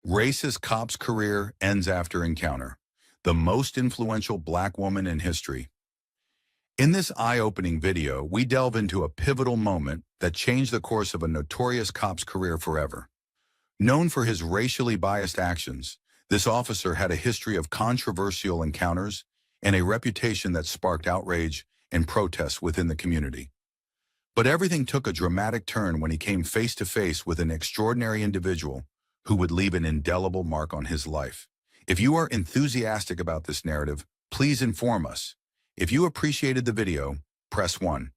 Racist cop's career ends after encounter. The most influential black woman in history. In this eye-opening video, we delve into a pivotal moment that changed the course of a notorious cop's career forever. Known for his racially biased actions, this officer had a history of controversial encounters and a reputation that sparked outrage and protests within the community. But everything took a dramatic turn when he came face to face with an extraordinary individual who would leave an indelible mark on his life. If you are enthusiastic about this narrative, please inform us. If you appreciated the video, press 1.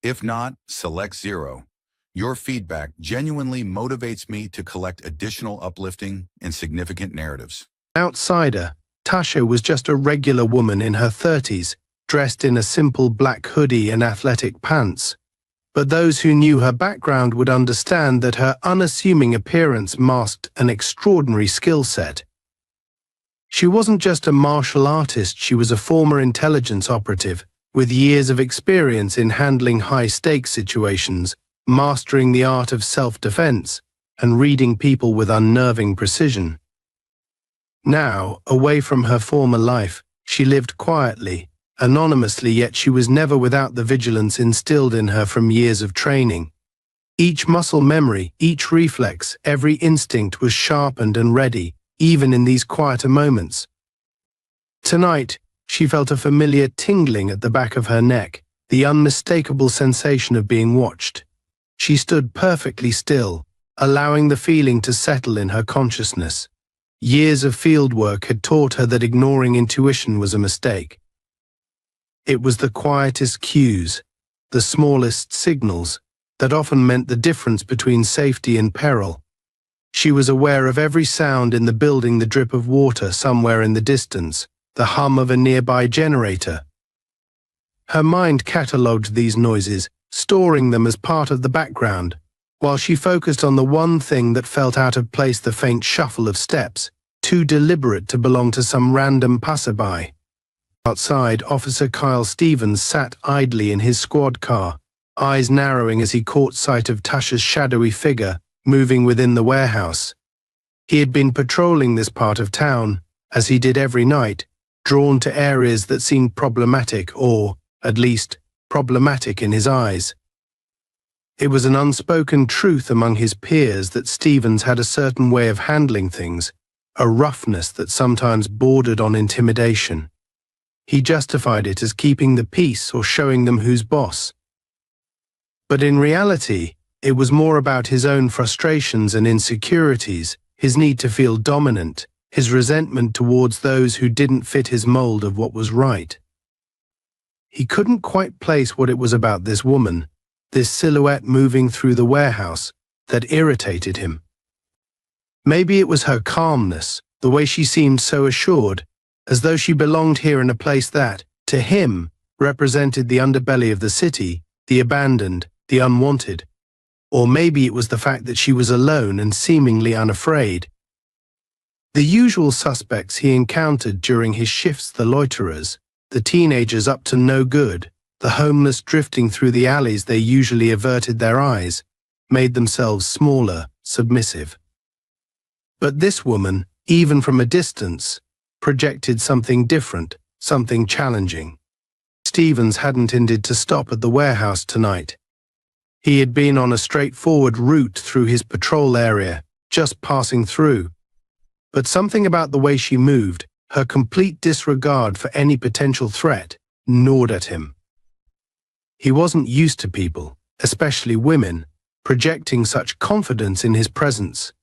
If not, select 0. Your feedback genuinely motivates me to collect additional uplifting and significant narratives. Outsider, Tasha was just a regular woman in her 30s, dressed in a simple black hoodie and athletic pants. But those who knew her background would understand that her unassuming appearance masked an extraordinary skill set. She wasn't just a martial artist, she was a former intelligence operative, with years of experience in handling high-stakes situations, mastering the art of self-defense, and reading people with unnerving precision. Now, away from her former life, she lived quietly, anonymously, yet she was never without the vigilance instilled in her from years of training. Each muscle memory, each reflex, every instinct was sharpened and ready, even in these quieter moments. Tonight, she felt a familiar tingling at the back of her neck, the unmistakable sensation of being watched. She stood perfectly still, allowing the feeling to settle in her consciousness. Years of fieldwork had taught her that ignoring intuition was a mistake. It was the quietest cues, the smallest signals, that often meant the difference between safety and peril. She was aware of every sound in the building, the drip of water somewhere in the distance, the hum of a nearby generator. Her mind catalogued these noises, storing them as part of the background, while she focused on the one thing that felt out of place: the faint shuffle of steps, too deliberate to belong to some random passerby. Outside, Officer Kyle Stevens sat idly in his squad car, eyes narrowing as he caught sight of Tasha's shadowy figure moving within the warehouse. He had been patrolling this part of town, as he did every night, drawn to areas that seemed problematic, or, at least, problematic in his eyes. It was an unspoken truth among his peers that Stevens had a certain way of handling things, a roughness that sometimes bordered on intimidation. He justified it as keeping the peace or showing them who's boss. But in reality, it was more about his own frustrations and insecurities, his need to feel dominant, his resentment towards those who didn't fit his mold of what was right. He couldn't quite place what it was about this woman, this silhouette moving through the warehouse, that irritated him. Maybe it was her calmness, the way she seemed so assured, as though she belonged here in a place that, to him, represented the underbelly of the city, the abandoned, the unwanted. Or maybe it was the fact that she was alone and seemingly unafraid. The usual suspects he encountered during his shifts: the loiterers, the teenagers up to no good, the homeless drifting through the alleys they usually averted their eyes, made themselves smaller, submissive. But this woman, even from a distance, projected something different, something challenging. Stevens hadn't intended to stop at the warehouse tonight. He had been on a straightforward route through his patrol area, just passing through. But something about the way she moved, her complete disregard for any potential threat, gnawed at him. He wasn't used to people, especially women, projecting such confidence in his presence.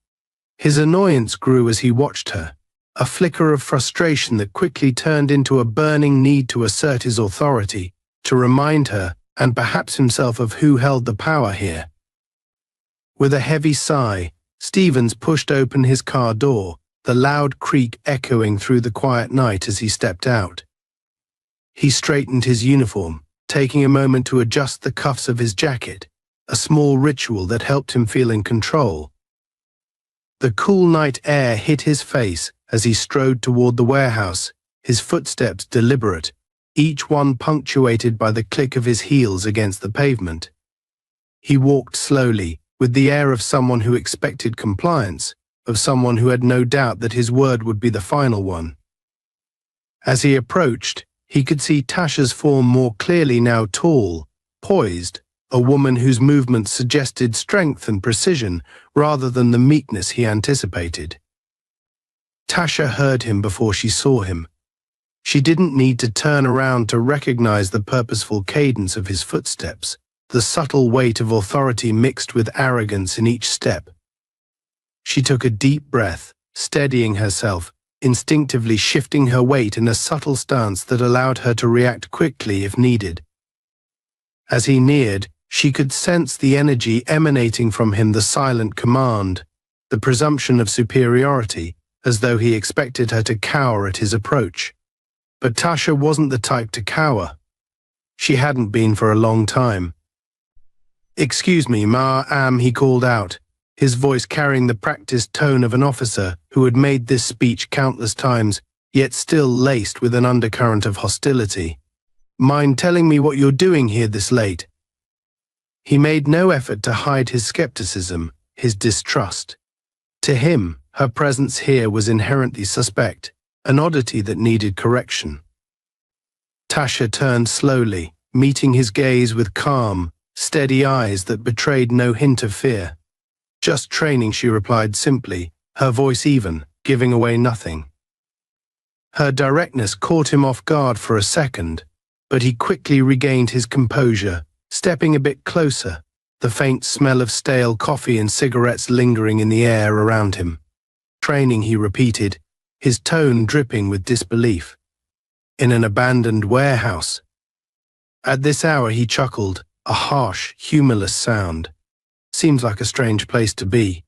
His annoyance grew as he watched her, a flicker of frustration that quickly turned into a burning need to assert his authority, to remind her, and perhaps himself, of who held the power here. With a heavy sigh, Stevens pushed open his car door, the loud creak echoing through the quiet night as he stepped out. He straightened his uniform, taking a moment to adjust the cuffs of his jacket, a small ritual that helped him feel in control. The cool night air hit his face as he strode toward the warehouse, his footsteps deliberate, each one punctuated by the click of his heels against the pavement. He walked slowly, with the air of someone who expected compliance, of someone who had no doubt that his word would be the final one. As he approached, he could see Tasha's form more clearly now, tall, poised, a woman whose movements suggested strength and precision rather than the meekness he anticipated. Tasha heard him before she saw him. She didn't need to turn around to recognize the purposeful cadence of his footsteps, the subtle weight of authority mixed with arrogance in each step. She took a deep breath, steadying herself, instinctively shifting her weight in a subtle stance that allowed her to react quickly if needed. As he neared, she could sense the energy emanating from him, the silent command, the presumption of superiority, as though he expected her to cower at his approach. But Tasha wasn't the type to cower. She hadn't been for a long time. "Excuse me, ma'am," he called out, his voice carrying the practiced tone of an officer who had made this speech countless times, yet still laced with an undercurrent of hostility. "Mind telling me what you're doing here this late?" He made no effort to hide his skepticism, his distrust. To him, her presence here was inherently suspect, an oddity that needed correction. Tasha turned slowly, meeting his gaze with calm, steady eyes that betrayed no hint of fear. "Just training," she replied simply, her voice even, giving away nothing. Her directness caught him off guard for a second, but he quickly regained his composure, stepping a bit closer, the faint smell of stale coffee and cigarettes lingering in the air around him. "Training," he repeated, his tone dripping with disbelief. "In an abandoned warehouse." At this hour, he chuckled, a harsh, humorless sound. "Seems like a strange place to be.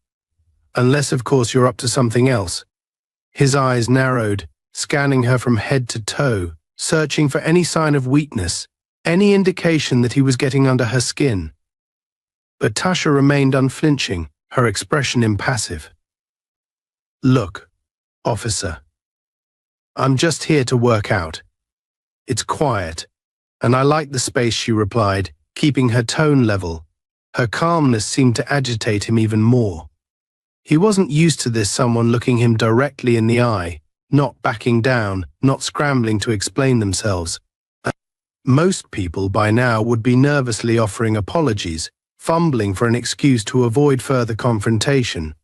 Unless, of course, you're up to something else." His eyes narrowed, scanning her from head to toe, searching for any sign of weakness, any indication that he was getting under her skin. But Tasha remained unflinching, her expression impassive. "Look, officer, I'm just here to work out. It's quiet, and I like the space," she replied, keeping her tone level. Her calmness seemed to agitate him even more. He wasn't used to this, someone looking him directly in the eye, not backing down, not scrambling to explain themselves. Most people by now would be nervously offering apologies, fumbling for an excuse to avoid further confrontation.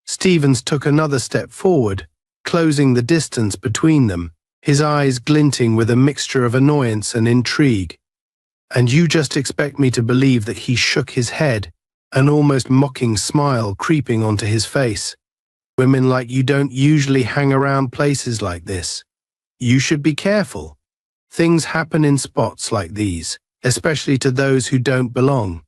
Stevens took another step forward, closing the distance between them, his eyes glinting with a mixture of annoyance and intrigue. "And you just expect me to believe that?" He shook his head, an almost mocking smile creeping onto his face. "Women like you don't usually hang around places like this. You should be careful. Things happen in spots like these, especially to those who don't belong."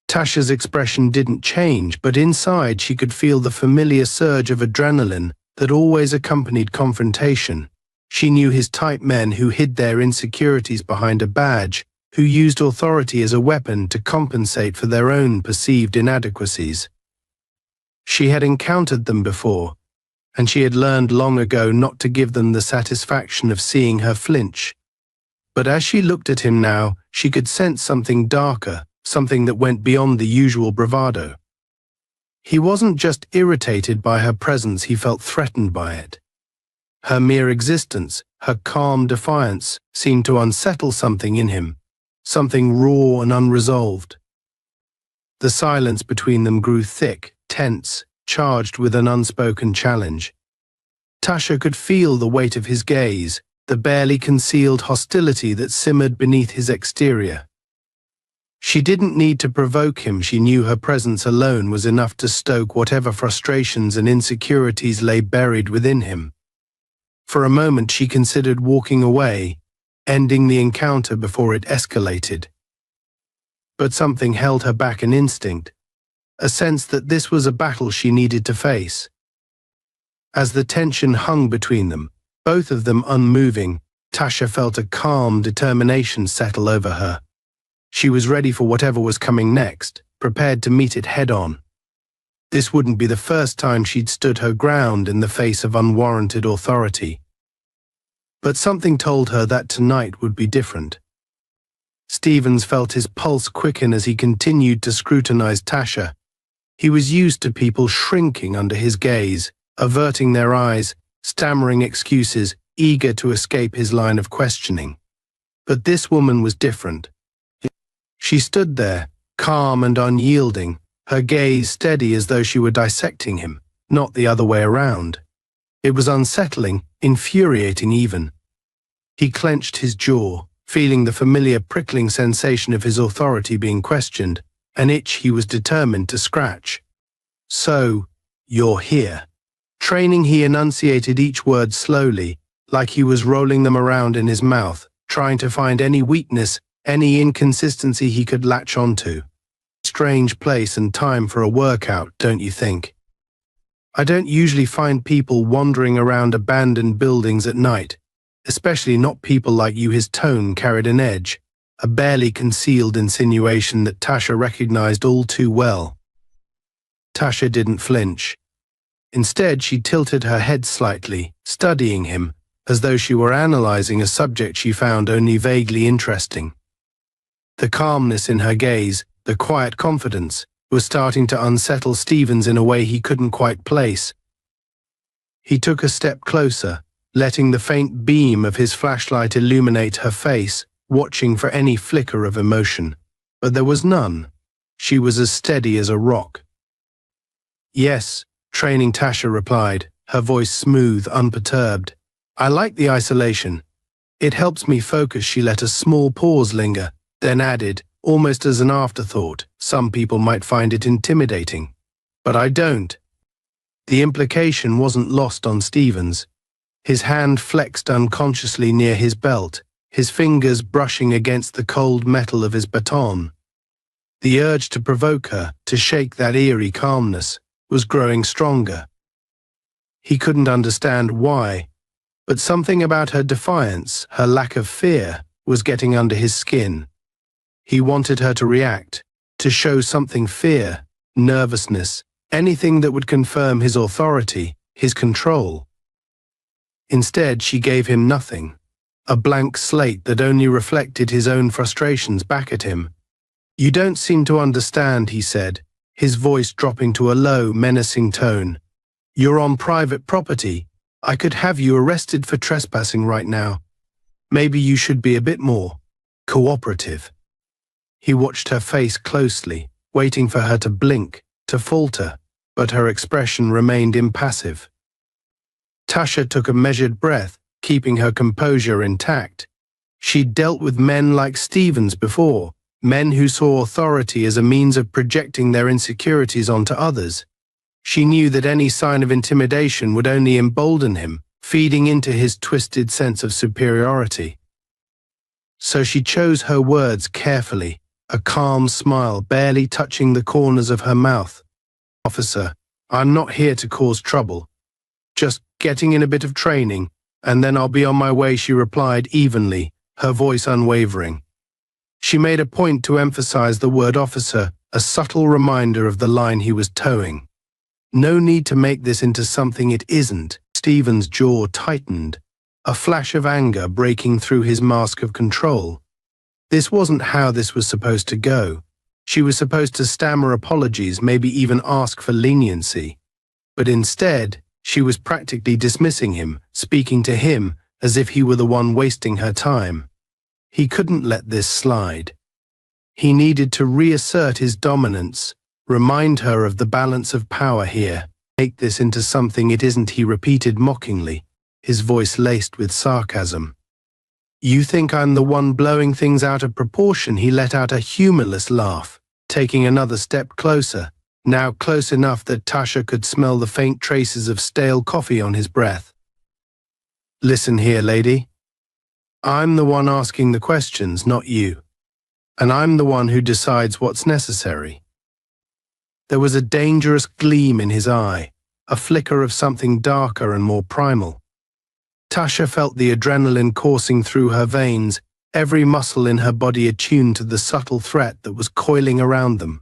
Tasha's expression didn't change, but inside she could feel the familiar surge of adrenaline that always accompanied confrontation. She knew his type: men who hid their insecurities behind a badge, who used authority as a weapon to compensate for their own perceived inadequacies. She had encountered them before, and she had learned long ago not to give them the satisfaction of seeing her flinch. But as she looked at him now, she could sense something darker, something that went beyond the usual bravado. He wasn't just irritated by her presence, he felt threatened by it. Her mere existence, her calm defiance, seemed to unsettle something in him, something raw and unresolved. The silence between them grew thick, tense, charged with an unspoken challenge. Tasha could feel the weight of his gaze, the barely concealed hostility that simmered beneath his exterior. She didn't need to provoke him. She knew her presence alone was enough to stoke whatever frustrations and insecurities lay buried within him. For a moment she considered walking away, ending the encounter before it escalated. But something held her back, an instinct, a sense that this was a battle she needed to face. As the tension hung between them, both of them unmoving, Tasha felt a calm determination settle over her. She was ready for whatever was coming next, prepared to meet it head-on. This wouldn't be the first time she'd stood her ground in the face of unwarranted authority. But something told her that tonight would be different. Stevens felt his pulse quicken as he continued to scrutinize Tasha. He was used to people shrinking under his gaze, averting their eyes, stammering excuses, eager to escape his line of questioning. But this woman was different. She stood there, calm and unyielding, her gaze steady as though she were dissecting him, not the other way around. It was unsettling, infuriating even. He clenched his jaw, feeling the familiar prickling sensation of his authority being questioned, an itch he was determined to scratch. "So, you're here." Training, he enunciated each word slowly, like he was rolling them around in his mouth, trying to find any weakness, any inconsistency he could latch onto. Strange place and time for a workout, don't you think? I don't usually find people wandering around abandoned buildings at night, especially not people like you. His tone carried an edge, a barely concealed insinuation that Tasha recognized all too well. Tasha didn't flinch. Instead, she tilted her head slightly, studying him, as though she were analyzing a subject she found only vaguely interesting. The calmness in her gaze, the quiet confidence, was starting to unsettle Stevens in a way he couldn't quite place. He took a step closer, letting the faint beam of his flashlight illuminate her face, watching for any flicker of emotion. But there was none. She was as steady as a rock. "Yes," training Tasha replied, her voice smooth, unperturbed. "I like the isolation. It helps me focus." She let a small pause linger, then added, almost as an afterthought, "Some people might find it intimidating. But I don't." The implication wasn't lost on Stevens. His hand flexed unconsciously near his belt, his fingers brushing against the cold metal of his baton. The urge to provoke her, to shake that eerie calmness, was growing stronger. He couldn't understand why, but something about her defiance, her lack of fear, was getting under his skin. He wanted her to react, to show something: fear, nervousness, anything that would confirm his authority, his control. Instead, she gave him nothing, a blank slate that only reflected his own frustrations back at him. "You don't seem to understand," he said, his voice dropping to a low, menacing tone. "You're on private property. I could have you arrested for trespassing right now. Maybe you should be a bit more cooperative." He watched her face closely, waiting for her to blink, to falter, but her expression remained impassive. Tasha took a measured breath, keeping her composure intact. She'd dealt with men like Stevens before, men who saw authority as a means of projecting their insecurities onto others. She knew that any sign of intimidation would only embolden him, feeding into his twisted sense of superiority. So she chose her words carefully, a calm smile barely touching the corners of her mouth. "Officer, I'm not here to cause trouble. Just getting in a bit of training, and then I'll be on my way," she replied evenly, her voice unwavering. She made a point to emphasize the word officer, a subtle reminder of the line he was towing. No need to make this into something it isn't. Stevens' jaw tightened, a flash of anger breaking through his mask of control. This wasn't how this was supposed to go. She was supposed to stammer apologies, maybe even ask for leniency. But instead, she was practically dismissing him, speaking to him as if he were the one wasting her time. He couldn't let this slide. He needed to reassert his dominance, remind her of the balance of power here. "Make this into something it isn't," he repeated mockingly, his voice laced with sarcasm. "You think I'm the one blowing things out of proportion?" He let out a humorless laugh, taking another step closer, now close enough that Tasha could smell the faint traces of stale coffee on his breath. "Listen here, lady. I'm the one asking the questions, not you. And I'm the one who decides what's necessary." There was a dangerous gleam in his eye, a flicker of something darker and more primal. Tasha felt the adrenaline coursing through her veins, every muscle in her body attuned to the subtle threat that was coiling around them.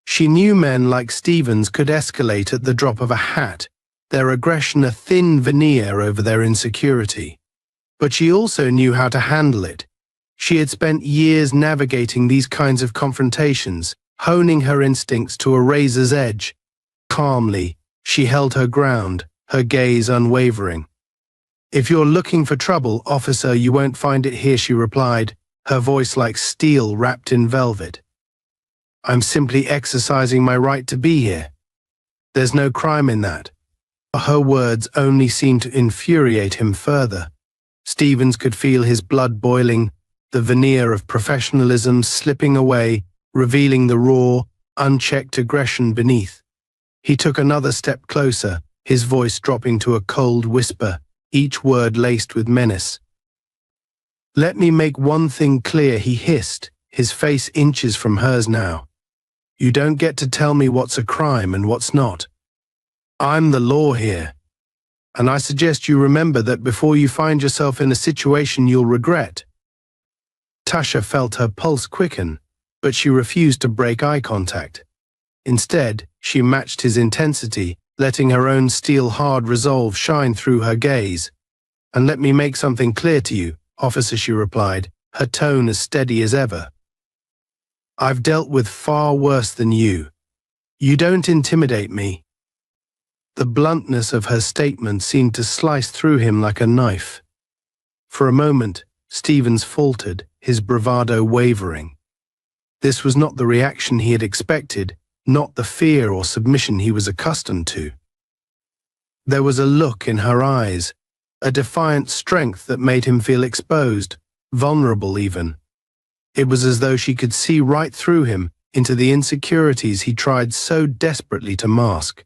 She knew men like Stevens could escalate at the drop of a hat, their aggression a thin veneer over their insecurity. But she also knew how to handle it. She had spent years navigating these kinds of confrontations, honing her instincts to a razor's edge. Calmly, she held her ground, her gaze unwavering. "If you're looking for trouble, officer, you won't find it here," she replied, her voice like steel wrapped in velvet. "I'm simply exercising my right to be here. There's no crime in that." Her words only seemed to infuriate him further. Stevens could feel his blood boiling, the veneer of professionalism slipping away, revealing the raw, unchecked aggression beneath. He took another step closer, his voice dropping to a cold whisper, each word laced with menace. "Let me make one thing clear," he hissed, his face inches from hers now. "You don't get to tell me what's a crime and what's not. I'm the law here. And I suggest you remember that before you find yourself in a situation you'll regret." Tasha felt her pulse quicken, but she refused to break eye contact. Instead, she matched his intensity, letting her own steel-hard resolve shine through her gaze. "And let me make something clear to you, officer," she replied, her tone as steady as ever. "I've dealt with far worse than you. You don't intimidate me." The bluntness of her statement seemed to slice through him like a knife. For a moment, Stevens faltered, his bravado wavering. This was not the reaction he had expected, not the fear or submission he was accustomed to. There was a look in her eyes, a defiant strength that made him feel exposed, vulnerable even. It was as though she could see right through him, into the insecurities he tried so desperately to mask.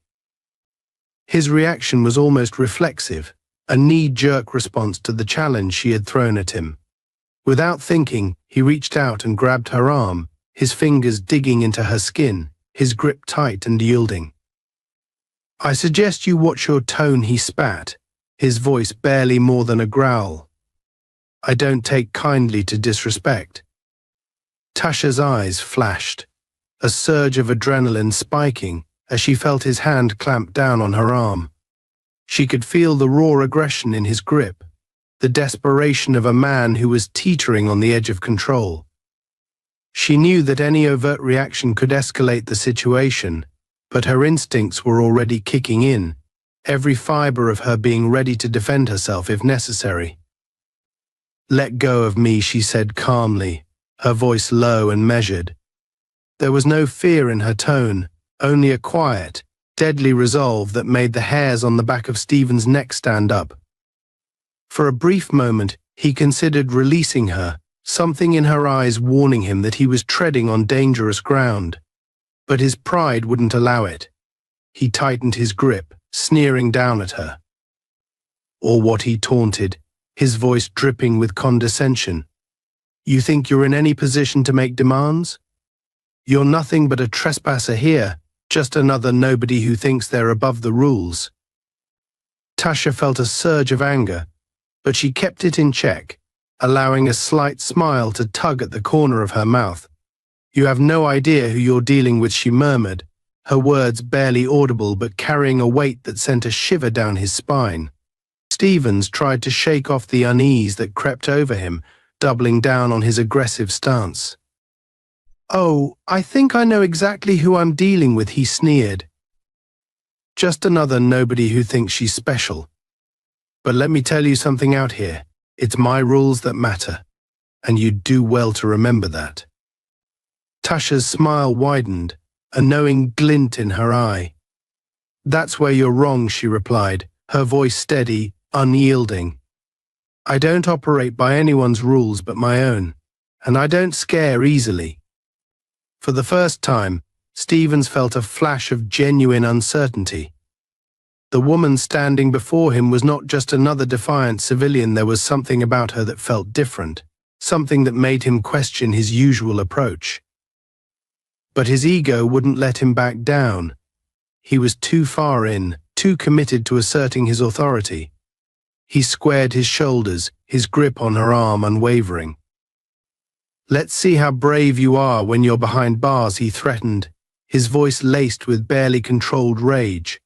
His reaction was almost reflexive, a knee-jerk response to the challenge she had thrown at him. Without thinking, he reached out and grabbed her arm, his fingers digging into her skin, his grip tight and yielding. "I suggest you watch your tone," he spat, his voice barely more than a growl. "I don't take kindly to disrespect." Tasha's eyes flashed, a surge of adrenaline spiking as she felt his hand clamp down on her arm. She could feel the raw aggression in his grip, the desperation of a man who was teetering on the edge of control. She knew that any overt reaction could escalate the situation, but her instincts were already kicking in, every fiber of her being ready to defend herself if necessary. "Let go of me," she said calmly, her voice low and measured. There was no fear in her tone, only a quiet, deadly resolve that made the hairs on the back of Stevens' neck stand up. For a brief moment, he considered releasing her, something in her eyes warning him that he was treading on dangerous ground. But his pride wouldn't allow it. He tightened his grip, sneering down at her. "Or what," he taunted, his voice dripping with condescension. "You think you're in any position to make demands? You're nothing but a trespasser here, just another nobody who thinks they're above the rules." Tasha felt a surge of anger, but she kept it in check, allowing a slight smile to tug at the corner of her mouth. "You have no idea who you're dealing with," she murmured, her words barely audible but carrying a weight that sent a shiver down his spine. Stevens tried to shake off the unease that crept over him, doubling down on his aggressive stance. "Oh, I think I know exactly who I'm dealing with," he sneered. "Just another nobody who thinks she's special. But let me tell you something out here. It's my rules that matter, and you'd do well to remember that." Tasha's smile widened, a knowing glint in her eye. "That's where you're wrong," she replied, her voice steady, unyielding. "I don't operate by anyone's rules but my own, and I don't scare easily." For the first time, Stevens felt a flash of genuine uncertainty. The woman standing before him was not just another defiant civilian. There was something about her that felt different, something that made him question his usual approach. But his ego wouldn't let him back down. He was too far in, too committed to asserting his authority. He squared his shoulders, his grip on her arm unwavering. "Let's see how brave you are when you're behind bars," he threatened, his voice laced with barely controlled rage.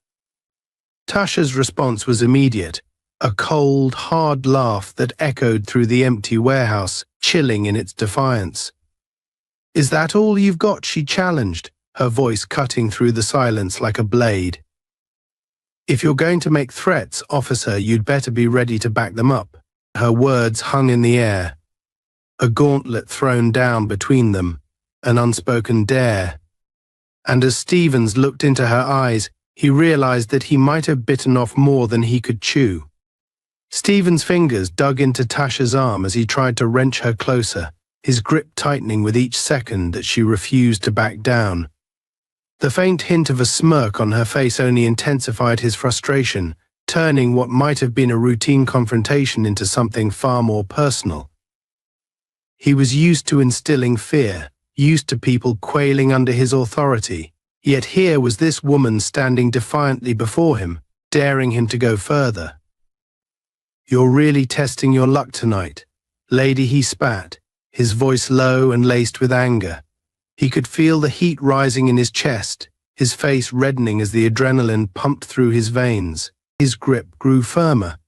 Tasha's response was immediate, a cold, hard laugh that echoed through the empty warehouse, chilling in its defiance. Is that all you've got? She challenged, her voice cutting through the silence like a blade. If you're going to make threats, officer, you'd better be ready to back them up. Her words hung in the air, a gauntlet thrown down between them, an unspoken dare. And as Stevens looked into her eyes, he realized that he might have bitten off more than he could chew. Stevens' fingers dug into Tasha's arm as he tried to wrench her closer, his grip tightening with each second that she refused to back down. The faint hint of a smirk on her face only intensified his frustration, turning what might have been a routine confrontation into something far more personal. He was used to instilling fear, used to people quailing under his authority, yet here was this woman standing defiantly before him, daring him to go further. "You're really testing your luck tonight, lady," he spat, his voice low and laced with anger. He could feel the heat rising in his chest, his face reddening as the adrenaline pumped through his veins. His grip grew firmer,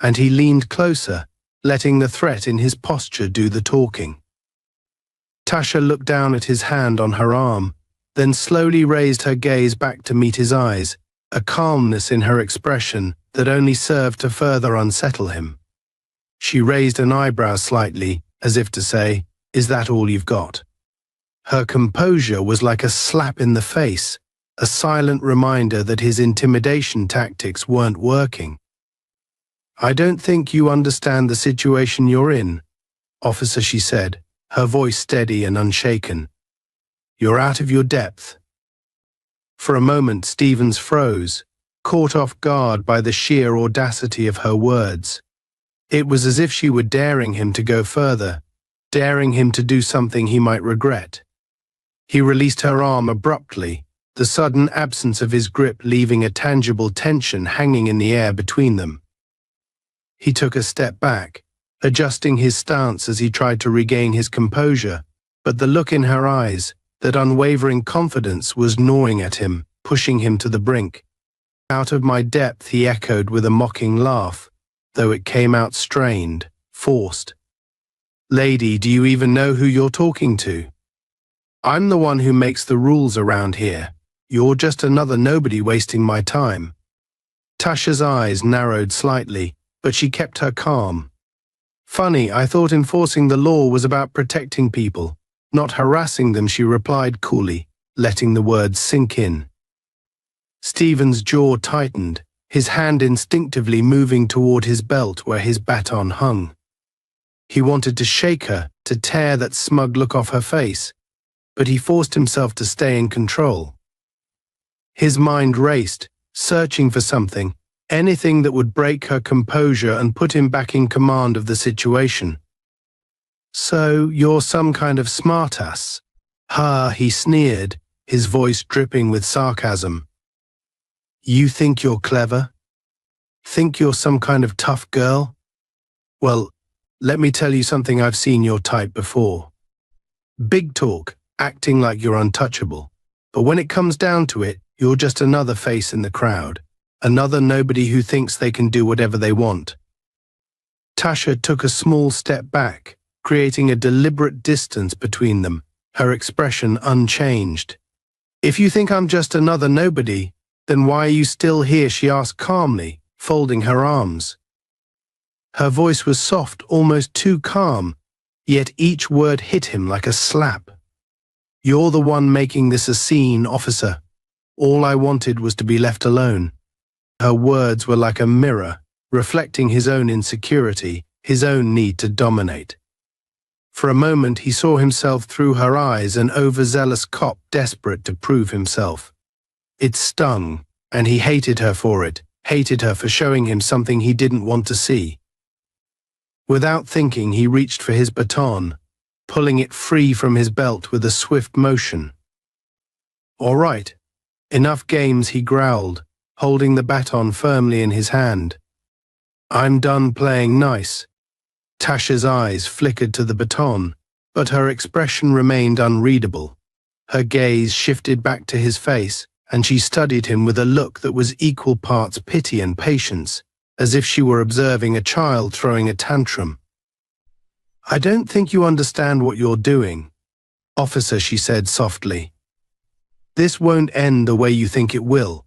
and he leaned closer, letting the threat in his posture do the talking. Tasha looked down at his hand on her arm, then slowly raised her gaze back to meet his eyes, a calmness in her expression that only served to further unsettle him. She raised an eyebrow slightly, as if to say, "Is that all you've got?" Her composure was like a slap in the face, a silent reminder that his intimidation tactics weren't working. "I don't think you understand the situation you're in, officer," she said, her voice steady and unshaken. "You're out of your depth." For a moment Stevens froze, caught off guard by the sheer audacity of her words. It was as if she were daring him to go further, daring him to do something he might regret. He released her arm abruptly, the sudden absence of his grip leaving a tangible tension hanging in the air between them. He took a step back, adjusting his stance as he tried to regain his composure, but the look in her eyes, that unwavering confidence, was gnawing at him, pushing him to the brink. "Out of my depth," he echoed with a mocking laugh, though it came out strained, forced. "Lady, do you even know who you're talking to? I'm the one who makes the rules around here. You're just another nobody wasting my time." Tasha's eyes narrowed slightly, but she kept her calm. "Funny, I thought enforcing the law was about protecting people, not harassing them," she replied coolly, letting the words sink in. Stevens' jaw tightened, his hand instinctively moving toward his belt where his baton hung. He wanted to shake her, to tear that smug look off her face, but he forced himself to stay in control. His mind raced, searching for something, anything that would break her composure and put him back in command of the situation. "So, you're some kind of smartass?" "Ha," he sneered, his voice dripping with sarcasm. "You think you're clever? Think you're some kind of tough girl? Well, let me tell you something, I've seen your type before. Big talk, acting like you're untouchable. But when it comes down to it, you're just another face in the crowd, another nobody who thinks they can do whatever they want." Tasha took a small step back, creating a deliberate distance between them, her expression unchanged. "If you think I'm just another nobody, then why are you still here?" she asked calmly, folding her arms. Her voice was soft, almost too calm, yet each word hit him like a slap. "You're the one making this a scene, officer. All I wanted was to be left alone." Her words were like a mirror, reflecting his own insecurity, his own need to dominate. For a moment he saw himself through her eyes, an overzealous cop desperate to prove himself. It stung, and he hated her for it, hated her for showing him something he didn't want to see. Without thinking, he reached for his baton, pulling it free from his belt with a swift motion. "All right, enough games," he growled, holding the baton firmly in his hand. "I'm done playing nice." Tasha's eyes flickered to the baton, but her expression remained unreadable. Her gaze shifted back to his face, and she studied him with a look that was equal parts pity and patience, as if she were observing a child throwing a tantrum. "I don't think you understand what you're doing. "Officer," she said softly, "this won't end the way you think it will."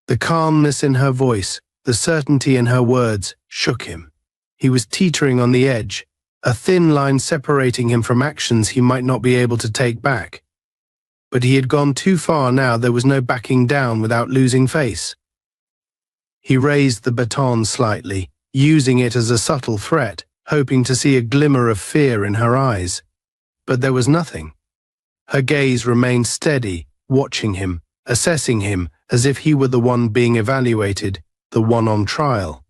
The calmness in her voice, the certainty in her words, shook him. He was teetering on the edge, a thin line separating him from actions he might not be able to take back. But he had gone too far now. There was no backing down without losing face. He raised the baton slightly, using it as a subtle threat, hoping to see a glimmer of fear in her eyes. But there was nothing. Her gaze remained steady, watching him, assessing him as if he were the one being evaluated, the one on trial.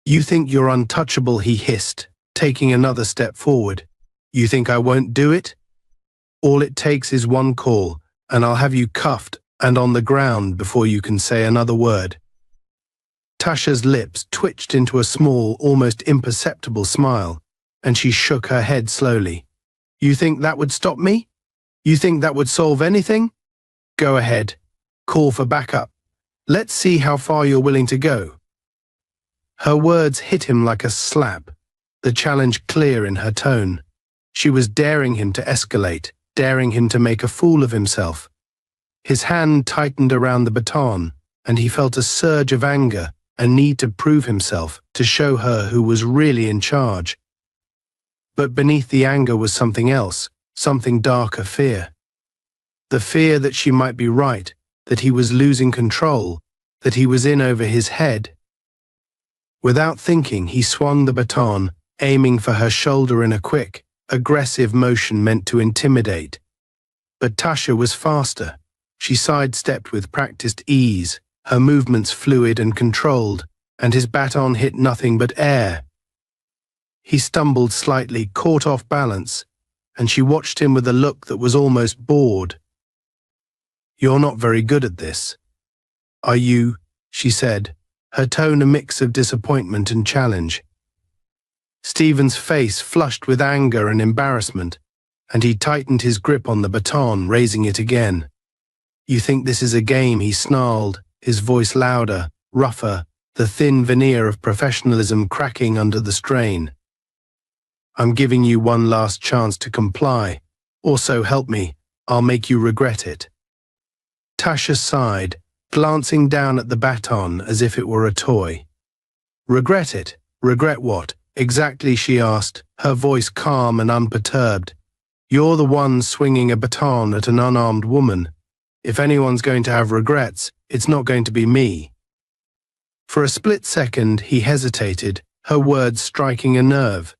"You think you're untouchable," he hissed, taking another step forward. "You think I won't do it? All it takes is one call, and I'll have you cuffed and on the ground before you can say another word." Tasha's lips twitched into a small, almost imperceptible smile, and she shook her head slowly. "You think that would stop me? You think that would solve anything? Go ahead. Call for backup. Let's see how far you're willing to go." Her words hit him like a slap, the challenge clear in her tone. She was daring him to escalate, daring him to make a fool of himself. His hand tightened around the baton, and he felt a surge of anger, a need to prove himself, to show her who was really in charge. But beneath the anger was something else, something darker: fear. The fear that she might be right, that he was losing control, that he was in over his head. Without thinking, he swung the baton, aiming for her shoulder in a quick, aggressive motion meant to intimidate. But Tasha was faster. She sidestepped with practiced ease, her movements fluid and controlled, and his baton hit nothing but air. He stumbled slightly, caught off balance, and she watched him with a look that was almost bored. "You're not very good at this, are you?" she said, her tone a mix of disappointment and challenge. Stephen's face flushed with anger and embarrassment, and he tightened his grip on the baton, raising it again. "You think this is a game?" he snarled, his voice louder, rougher, the thin veneer of professionalism cracking under the strain. "I'm giving you one last chance to comply. Also, help me. I'll make you regret it." Tasha sighed, glancing down at the baton as if it were a toy. "Regret it? Regret what, exactly?" she asked, her voice calm and unperturbed. "You're the one swinging a baton at an unarmed woman. If anyone's going to have regrets, it's not going to be me." For a split second, he hesitated, her words striking a nerve.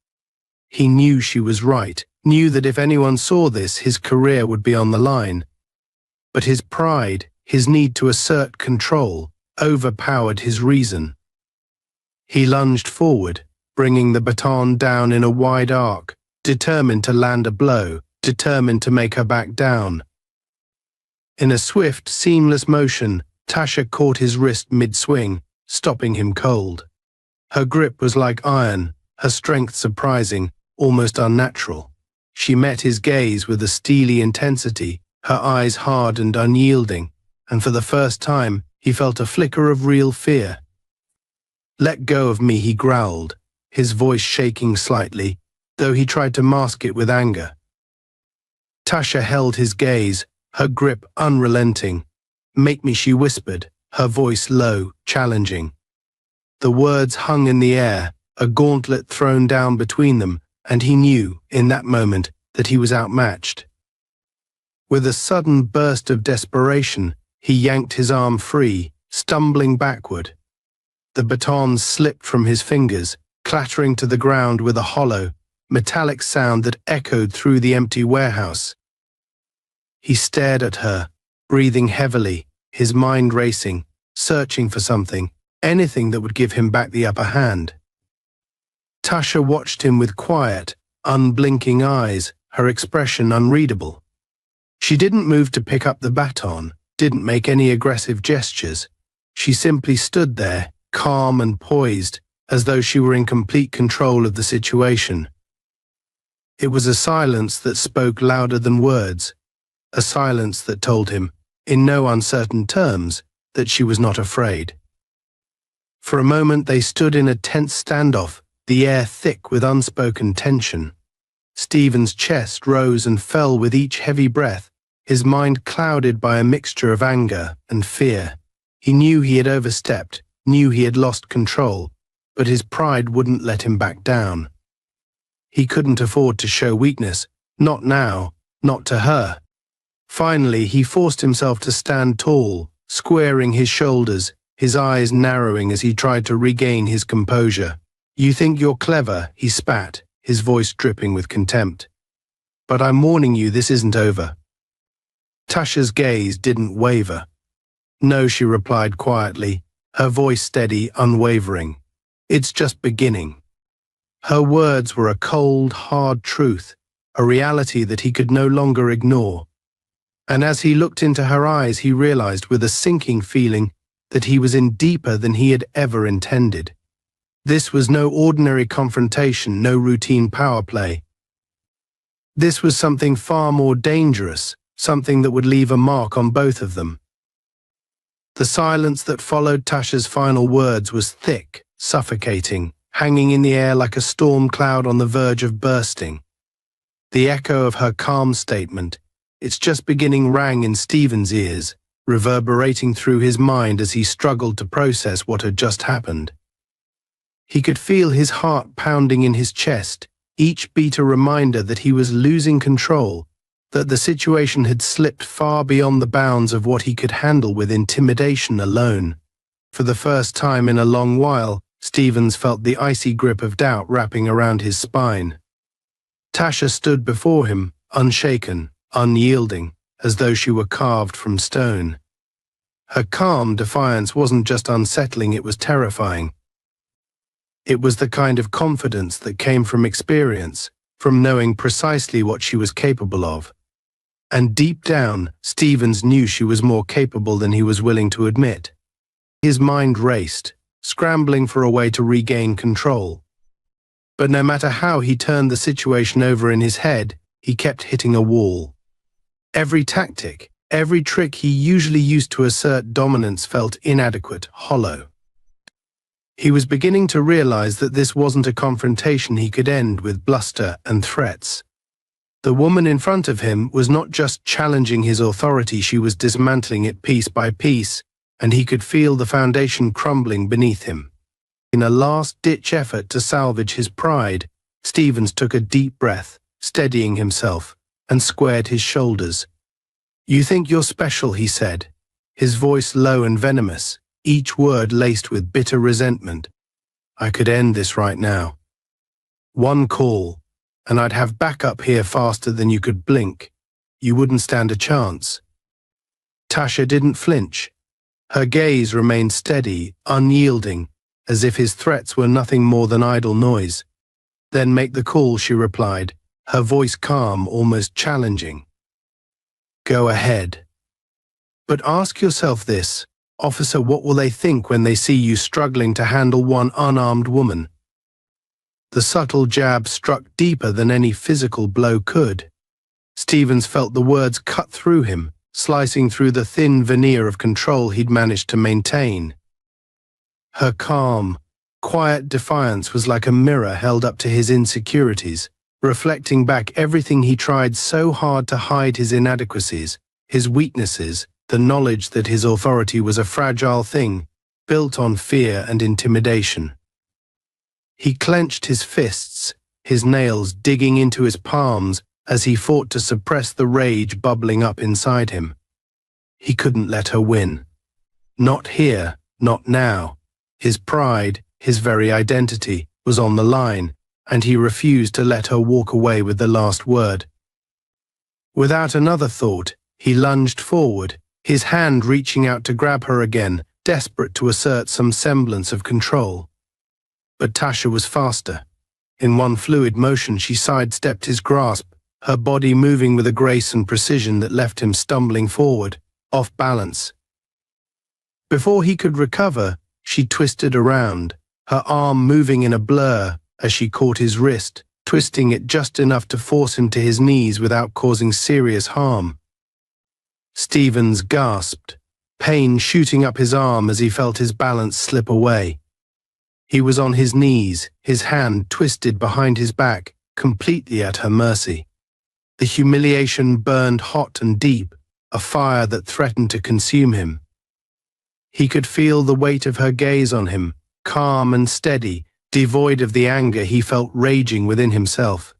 He knew she was right, knew that if anyone saw this, his career would be on the line. But his pride, his need to assert control, overpowered his reason. He lunged forward, bringing the baton down in a wide arc, determined to land a blow, determined to make her back down. In a swift, seamless motion, Tasha caught his wrist mid-swing, stopping him cold. Her grip was like iron, her strength surprising, almost unnatural. She met his gaze with a steely intensity, her eyes hard and unyielding, and for the first time, he felt a flicker of real fear. "Let go of me," he growled, his voice shaking slightly, though he tried to mask it with anger. Tasha held his gaze, her grip unrelenting. "Make me," she whispered, her voice low, challenging. The words hung in the air, a gauntlet thrown down between them, and he knew, in that moment, that he was outmatched. With a sudden burst of desperation, he yanked his arm free, stumbling backward. The baton slipped from his fingers, clattering to the ground with a hollow, metallic sound that echoed through the empty warehouse. He stared at her, breathing heavily, his mind racing, searching for something, anything that would give him back the upper hand. Tasha watched him with quiet, unblinking eyes, her expression unreadable. She didn't move to pick up the baton, didn't make any aggressive gestures. She simply stood there, calm and poised, as though she were in complete control of the situation. It was a silence that spoke louder than words, a silence that told him, in no uncertain terms, that she was not afraid. For a moment they stood in a tense standoff, the air thick with unspoken tension. Stephen's chest rose and fell with each heavy breath, his mind clouded by a mixture of anger and fear. He knew he had overstepped, knew he had lost control, but his pride wouldn't let him back down. He couldn't afford to show weakness, not now, not to her. Finally, he forced himself to stand tall, squaring his shoulders, his eyes narrowing as he tried to regain his composure. "You think you're clever," he spat, his voice dripping with contempt. "But I'm warning you, this isn't over." Tasha's gaze didn't waver. "No," she replied quietly, her voice steady, unwavering. "It's just beginning." Her words were a cold, hard truth, a reality that he could no longer ignore. And as he looked into her eyes, he realized with a sinking feeling that he was in deeper than he had ever intended. This was no ordinary confrontation, no routine power play. This was something far more dangerous, something that would leave a mark on both of them. The silence that followed Tasha's final words was thick, suffocating, hanging in the air like a storm cloud on the verge of bursting. The echo of her calm statement, "It's just beginning," rang in Stephen's ears, reverberating through his mind as he struggled to process what had just happened. He could feel his heart pounding in his chest, each beat a reminder that he was losing control, that the situation had slipped far beyond the bounds of what he could handle with intimidation alone. For the first time in a long while, Stevens felt the icy grip of doubt wrapping around his spine. Tasha stood before him, unshaken, unyielding, as though she were carved from stone. Her calm defiance wasn't just unsettling, it was terrifying. It was the kind of confidence that came from experience, from knowing precisely what she was capable of. And deep down, Stevens knew she was more capable than he was willing to admit. His mind raced, scrambling for a way to regain control. But no matter how he turned the situation over in his head, he kept hitting a wall. Every tactic, every trick he usually used to assert dominance felt inadequate, hollow. He was beginning to realize that this wasn't a confrontation he could end with bluster and threats. The woman in front of him was not just challenging his authority, she was dismantling it piece by piece, and he could feel the foundation crumbling beneath him. In a last-ditch effort to salvage his pride, Stevens took a deep breath, steadying himself, and squared his shoulders. "You think you're special," he said, his voice low and venomous, each word laced with bitter resentment. "I could end this right now. One call, and I'd have backup here faster than you could blink. You wouldn't stand a chance." Tasha didn't flinch. Her gaze remained steady, unyielding, as if his threats were nothing more than idle noise. "Then make the call," she replied, her voice calm, almost challenging. "Go ahead. But ask yourself this, officer, what will they think when they see you struggling to handle one unarmed woman?" The subtle jab struck deeper than any physical blow could. Stevens felt the words cut through him, slicing through the thin veneer of control he'd managed to maintain. Her calm, quiet defiance was like a mirror held up to his insecurities, reflecting back everything he tried so hard to hide: his inadequacies, his weaknesses, the knowledge that his authority was a fragile thing, built on fear and intimidation. He clenched his fists, his nails digging into his palms as he fought to suppress the rage bubbling up inside him. He couldn't let her win. Not here, not now. His pride, his very identity, was on the line, and he refused to let her walk away with the last word. Without another thought, he lunged forward, his hand reaching out to grab her again, desperate to assert some semblance of control. But Tasha was faster. In one fluid motion, she sidestepped his grasp, her body moving with a grace and precision that left him stumbling forward, off balance. Before he could recover, she twisted around, her arm moving in a blur as she caught his wrist, twisting it just enough to force him to his knees without causing serious harm. Stevens gasped, pain shooting up his arm as he felt his balance slip away. He was on his knees, his hand twisted behind his back, completely at her mercy. The humiliation burned hot and deep, a fire that threatened to consume him. He could feel the weight of her gaze on him, calm and steady, devoid of the anger he felt raging within himself.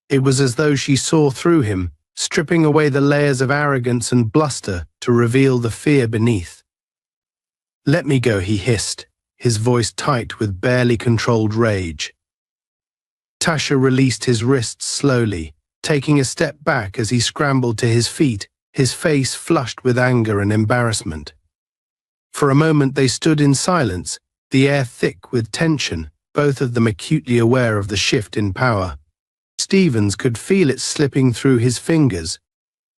It was as though she saw through him, stripping away the layers of arrogance and bluster to reveal the fear beneath. "Let me go," he hissed, his voice tight with barely controlled rage. Tasha released his wrists slowly, taking a step back as he scrambled to his feet, his face flushed with anger and embarrassment. For a moment they stood in silence, the air thick with tension, both of them acutely aware of the shift in power. Stevens could feel it slipping through his fingers,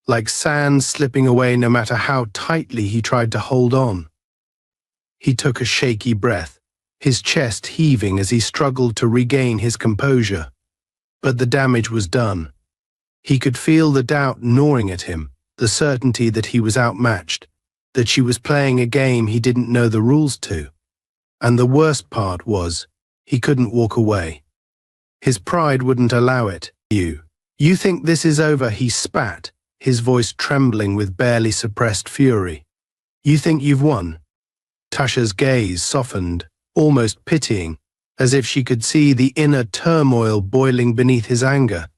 like sand slipping away no matter how tightly he tried to hold on. He took a shaky breath, his chest heaving as he struggled to regain his composure. But the damage was done. He could feel the doubt gnawing at him, the certainty that he was outmatched, that she was playing a game he didn't know the rules to. And the worst part was, he couldn't walk away. His pride wouldn't allow it. You think this is over?" he spat, his voice trembling with barely suppressed fury. "You think you've won?" Tasha's gaze softened, almost pitying, as if she could see the inner turmoil boiling beneath his anger.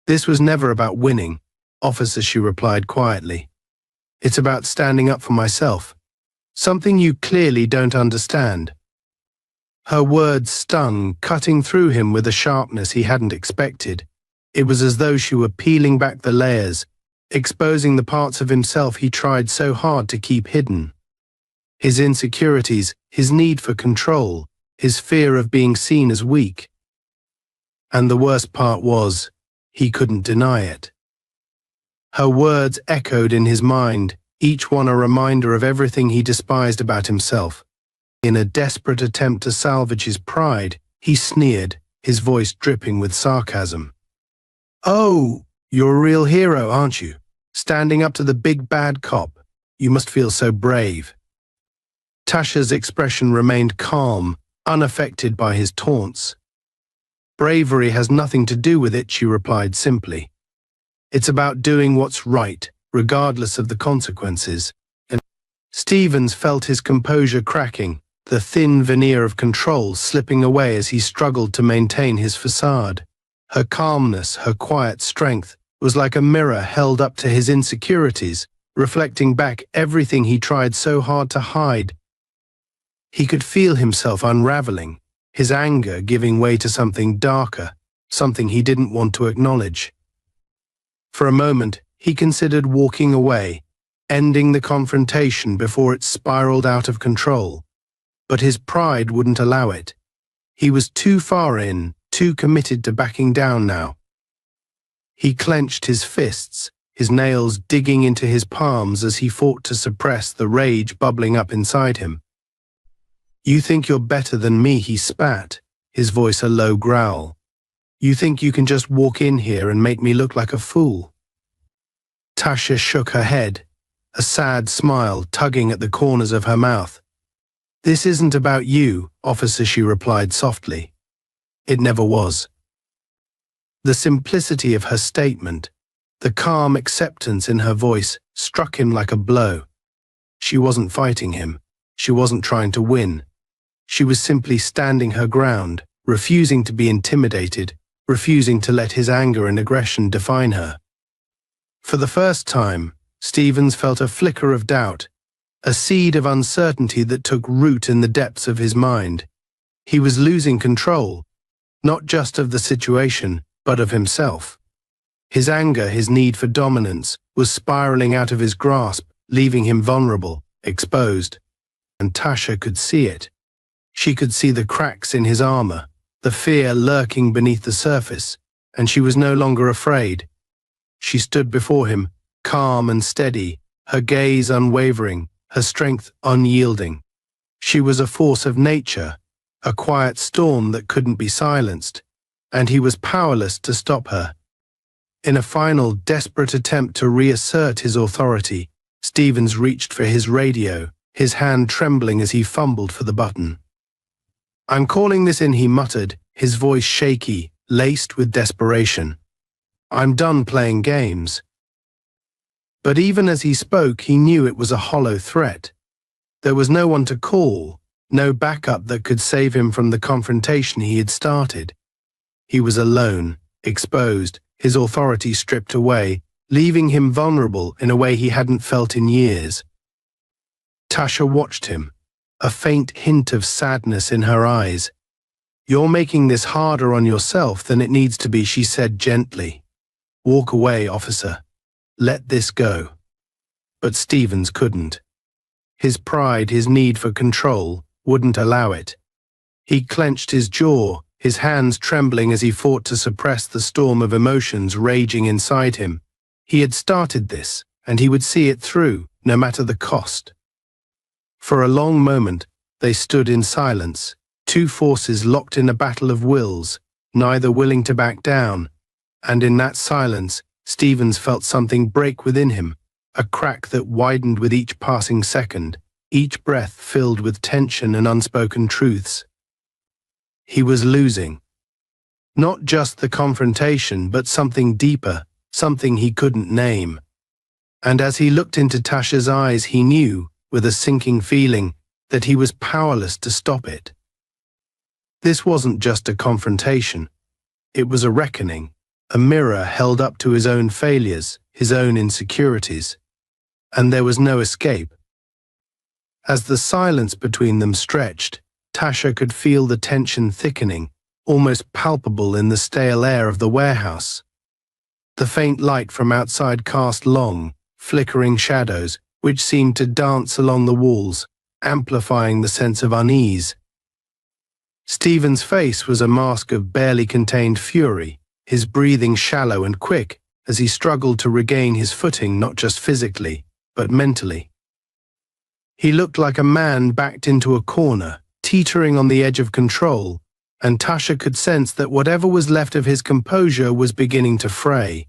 "This was never about winning, officer," she replied quietly. "It's about standing up for myself. Something you clearly don't understand." Her words stung, cutting through him with a sharpness he hadn't expected. It was as though she were peeling back the layers, exposing the parts of himself he tried so hard to keep hidden. His insecurities, his need for control, his fear of being seen as weak. And the worst part was, he couldn't deny it. Her words echoed in his mind, each one a reminder of everything he despised about himself. In a desperate attempt to salvage his pride, he sneered, his voice dripping with sarcasm. "Oh, you're a real hero, aren't you? Standing up to the big bad cop. You must feel so brave." Tasha's expression remained calm, unaffected by his taunts. "Bravery has nothing to do with it," she replied simply. "It's about doing what's right, regardless of the consequences." And Stevens felt his composure cracking, the thin veneer of control slipping away as he struggled to maintain his facade. Her calmness, her quiet strength, was like a mirror held up to his insecurities, reflecting back everything he tried so hard to hide. He could feel himself unraveling, his anger giving way to something darker, something he didn't want to acknowledge. For a moment, he considered walking away, ending the confrontation before it spiraled out of control. But his pride wouldn't allow it. He was too far in, too committed to backing down now. He clenched his fists, his nails digging into his palms as he fought to suppress the rage bubbling up inside him. "You think you're better than me," he spat, his voice a low growl. "You think you can just walk in here and make me look like a fool?" Tasha shook her head, a sad smile tugging at the corners of her mouth. "This isn't about you, officer," she replied softly. It never was. The simplicity of her statement, the calm acceptance in her voice, struck him like a blow. She wasn't fighting him. She wasn't trying to win. She was simply standing her ground, refusing to be intimidated, refusing to let his anger and aggression define her. For the first time, Stevens felt a flicker of doubt, a seed of uncertainty that took root in the depths of his mind. He was losing control, not just of the situation, but of himself. His anger, his need for dominance, was spiraling out of his grasp, leaving him vulnerable, exposed. And Tasha could see it. She could see the cracks in his armor, the fear lurking beneath the surface, and she was no longer afraid. She stood before him, calm and steady, her gaze unwavering, her strength unyielding. She was a force of nature, a quiet storm that couldn't be silenced, and he was powerless to stop her. In a final, desperate attempt to reassert his authority, Stevens reached for his radio, his hand trembling as he fumbled for the button. "I'm calling this in," he muttered, his voice shaky, laced with desperation. "I'm done playing games." But even as he spoke, he knew it was a hollow threat. There was no one to call, no backup that could save him from the confrontation he had started. He was alone, exposed, his authority stripped away, leaving him vulnerable in a way he hadn't felt in years. Tasha watched him, a faint hint of sadness in her eyes. "You're making this harder on yourself than it needs to be," she said gently. "Walk away, officer. Let this go." But Stevens couldn't. His pride, his need for control, wouldn't allow it. He clenched his jaw, his hands trembling as he fought to suppress the storm of emotions raging inside him. He had started this, and he would see it through, no matter the cost. For a long moment, they stood in silence, two forces locked in a battle of wills, neither willing to back down. And in that silence, Stevens felt something break within him, a crack that widened with each passing second, each breath filled with tension and unspoken truths. He was losing. Not just the confrontation, but something deeper, something he couldn't name. And as he looked into Tasha's eyes, he knew, with a sinking feeling, that he was powerless to stop it. This wasn't just a confrontation. It was a reckoning, a mirror held up to his own failures, his own insecurities. And there was no escape. As the silence between them stretched, Tasha could feel the tension thickening, almost palpable in the stale air of the warehouse. The faint light from outside cast long, flickering shadows, which seemed to dance along the walls, amplifying the sense of unease. Stevens' face was a mask of barely contained fury, his breathing shallow and quick as he struggled to regain his footing not just physically, but mentally. He looked like a man backed into a corner, teetering on the edge of control, and Tasha could sense that whatever was left of his composure was beginning to fray.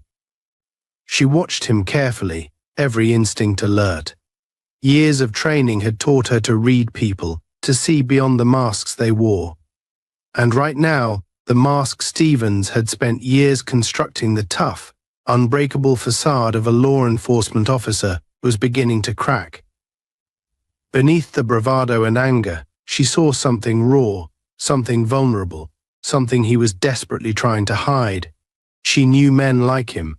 She watched him carefully, every instinct alert. Years of training had taught her to read people, to see beyond the masks they wore. And right now, the mask Stevens had spent years constructing, the tough, unbreakable facade of a law enforcement officer, was beginning to crack. Beneath the bravado and anger, she saw something raw, something vulnerable, something he was desperately trying to hide. She knew men like him.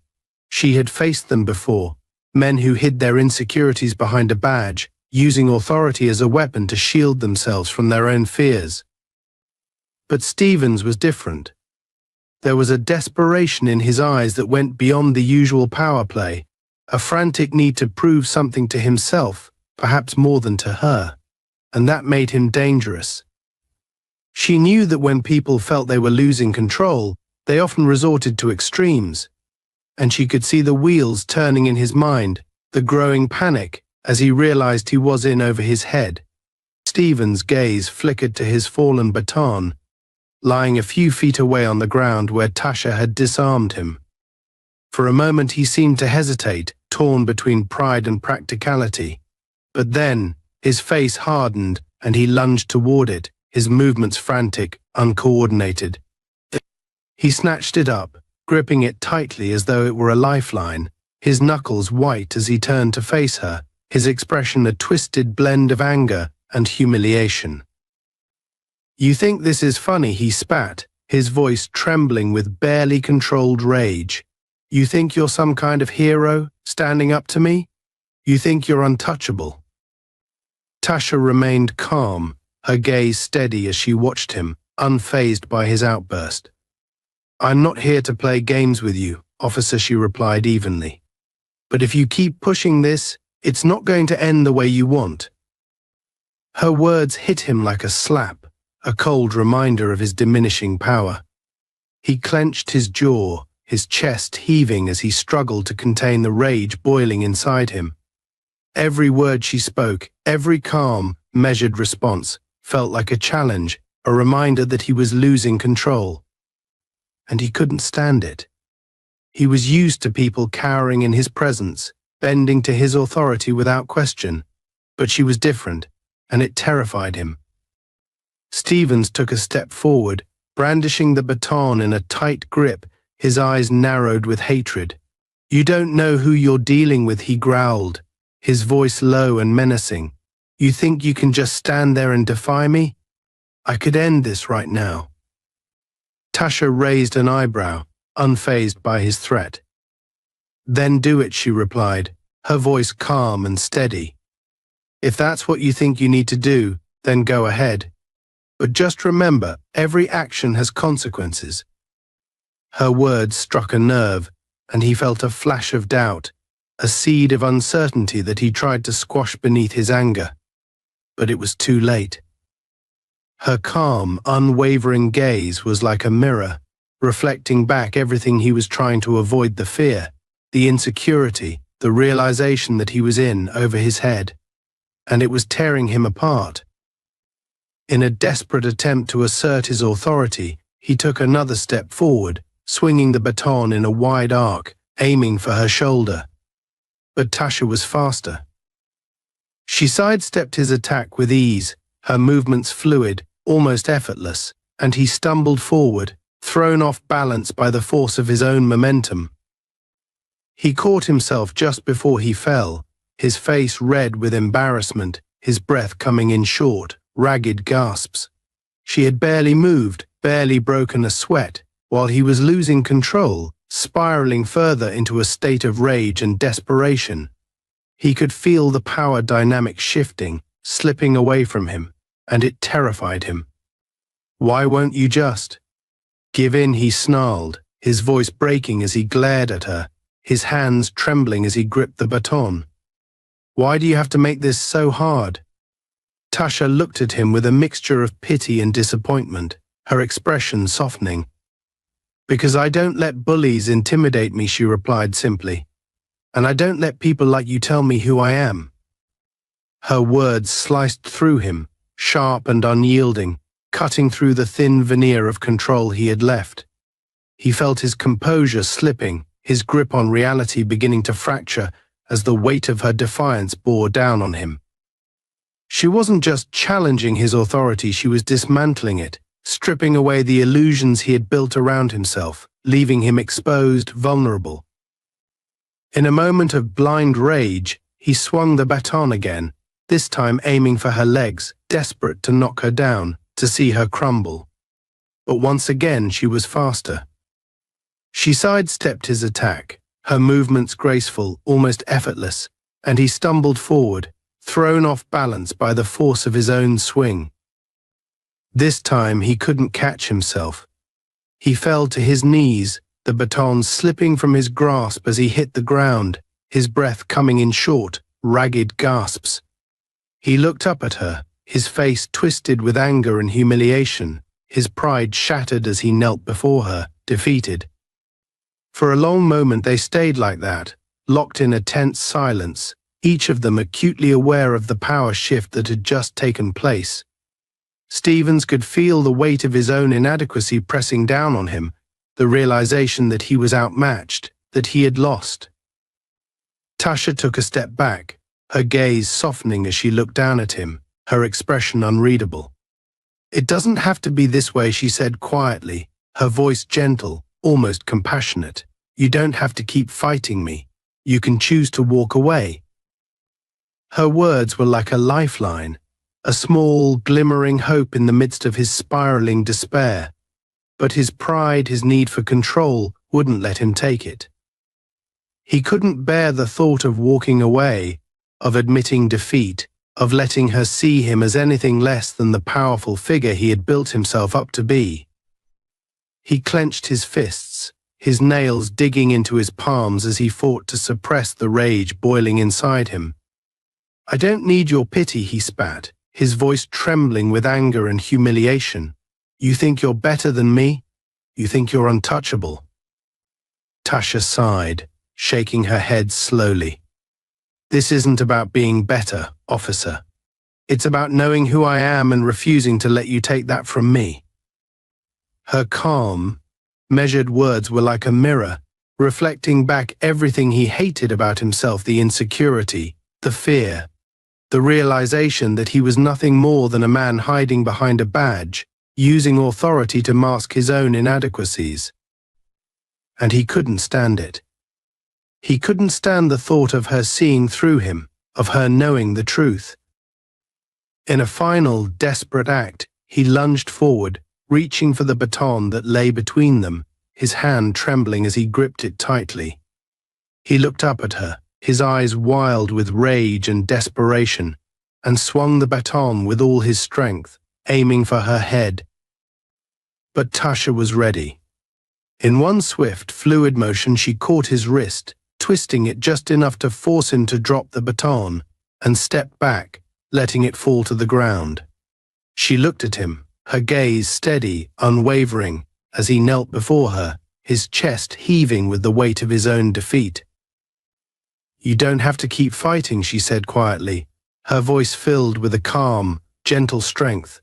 She had faced them before, men who hid their insecurities behind a badge, using authority as a weapon to shield themselves from their own fears. But Stevens was different. There was a desperation in his eyes that went beyond the usual power play, a frantic need to prove something to himself, perhaps more than to her, and that made him dangerous. She knew that when people felt they were losing control, they often resorted to extremes, and she could see the wheels turning in his mind, the growing panic as he realized he was in over his head. Stevens' gaze flickered to his fallen baton, lying a few feet away on the ground where Tasha had disarmed him. For a moment he seemed to hesitate, torn between pride and practicality. But then, his face hardened and he lunged toward it, his movements frantic, uncoordinated. He snatched it up, gripping it tightly as though it were a lifeline, his knuckles white as he turned to face her, his expression a twisted blend of anger and humiliation. "You think this is funny?" he spat, his voice trembling with barely controlled rage. "You think you're some kind of hero, standing up to me? You think you're untouchable?" Tasha remained calm, her gaze steady as she watched him, unfazed by his outburst. "I'm not here to play games with you, officer," she replied evenly. "But if you keep pushing this, it's not going to end the way you want." Her words hit him like a slap, a cold reminder of his diminishing power. He clenched his jaw, his chest heaving as he struggled to contain the rage boiling inside him. Every word she spoke, every calm, measured response, felt like a challenge, a reminder that he was losing control. And he couldn't stand it. He was used to people cowering in his presence, bending to his authority without question. But she was different, and it terrified him. Stevens took a step forward, Brandishing the baton in a tight grip, his eyes narrowed with hatred. "You don't know who you're dealing with," he growled, his voice low and menacing. "You think you can just stand there and defy me? I could end this right now." Tasha raised an eyebrow, unfazed by his threat. "Then do it," she replied, her voice calm and steady. "If that's what you think you need to do, then go ahead. But just remember, every action has consequences." Her words struck a nerve, and he felt a flash of doubt, a seed of uncertainty that he tried to squash beneath his anger. But it was too late. Her calm, unwavering gaze was like a mirror, reflecting back everything he was trying to avoid: the fear, the insecurity, the realization that he was in over his head. And it was tearing him apart. In a desperate attempt to assert his authority, he took another step forward, swinging the baton in a wide arc, aiming for her shoulder. But Tasha was faster. She sidestepped his attack with ease, her movements fluid, almost effortless, and he stumbled forward, thrown off balance by the force of his own momentum. He caught himself just before he fell, his face red with embarrassment, his breath coming in short, ragged gasps. She had barely moved, barely broken a sweat, while he was losing control, spiraling further into a state of rage and desperation. He could feel the power dynamic shifting, slipping away from him, and it terrified him. "Why won't you just give in?" he snarled, his voice breaking as he glared at her, his hands trembling as he gripped the baton. "Why do you have to make this so hard?" Tasha looked at him with a mixture of pity and disappointment, her expression softening. "Because I don't let bullies intimidate me," she replied simply. "And I don't let people like you tell me who I am." Her words sliced through him, sharp and unyielding, cutting through the thin veneer of control he had left. He felt his composure slipping, his grip on reality beginning to fracture as the weight of her defiance bore down on him. She wasn't just challenging his authority, she was dismantling it, stripping away the illusions he had built around himself, leaving him exposed, vulnerable. In a moment of blind rage, he swung the baton again, this time aiming for her legs, desperate to knock her down, to see her crumble. But once again she was faster. She sidestepped his attack, her movements graceful, almost effortless, and he stumbled forward, thrown off balance by the force of his own swing. This time he couldn't catch himself. He fell to his knees, the baton slipping from his grasp as he hit the ground, his breath coming in short, ragged gasps. He looked up at her, his face twisted with anger and humiliation, his pride shattered as he knelt before her, defeated. For a long moment they stayed like that, locked in a tense silence, each of them acutely aware of the power shift that had just taken place. Stevens could feel the weight of his own inadequacy pressing down on him, the realization that he was outmatched, that he had lost. Tasha took a step back, her gaze softening as she looked down at him, her expression unreadable. "It doesn't have to be this way," she said quietly, her voice gentle, almost compassionate. "You don't have to keep fighting me. You can choose to walk away." Her words were like a lifeline, a small, glimmering hope in the midst of his spiraling despair. But his pride, his need for control, wouldn't let him take it. He couldn't bear the thought of walking away, of admitting defeat, of letting her see him as anything less than the powerful figure he had built himself up to be. He clenched his fists, his nails digging into his palms as he fought to suppress the rage boiling inside him. "I don't need your pity," he spat, his voice trembling with anger and humiliation. "You think you're better than me? You think you're untouchable?" Tasha sighed, shaking her head slowly. "This isn't about being better, officer. It's about knowing who I am and refusing to let you take that from me." Her calm, measured words were like a mirror, reflecting back everything he hated about himself: the insecurity, the fear, the realization that he was nothing more than a man hiding behind a badge, using authority to mask his own inadequacies. And he couldn't stand it. He couldn't stand the thought of her seeing through him, of her knowing the truth. In a final, desperate act, he lunged forward, reaching for the baton that lay between them, his hand trembling as he gripped it tightly. He looked up at her, his eyes wild with rage and desperation, and swung the baton with all his strength, aiming for her head. But Tasha was ready. In one swift, fluid motion, she caught his wrist, twisting it just enough to force him to drop the baton, and stepped back, letting it fall to the ground. She looked at him, her gaze steady, unwavering, as he knelt before her, his chest heaving with the weight of his own defeat. "You don't have to keep fighting," she said quietly, her voice filled with a calm, gentle strength.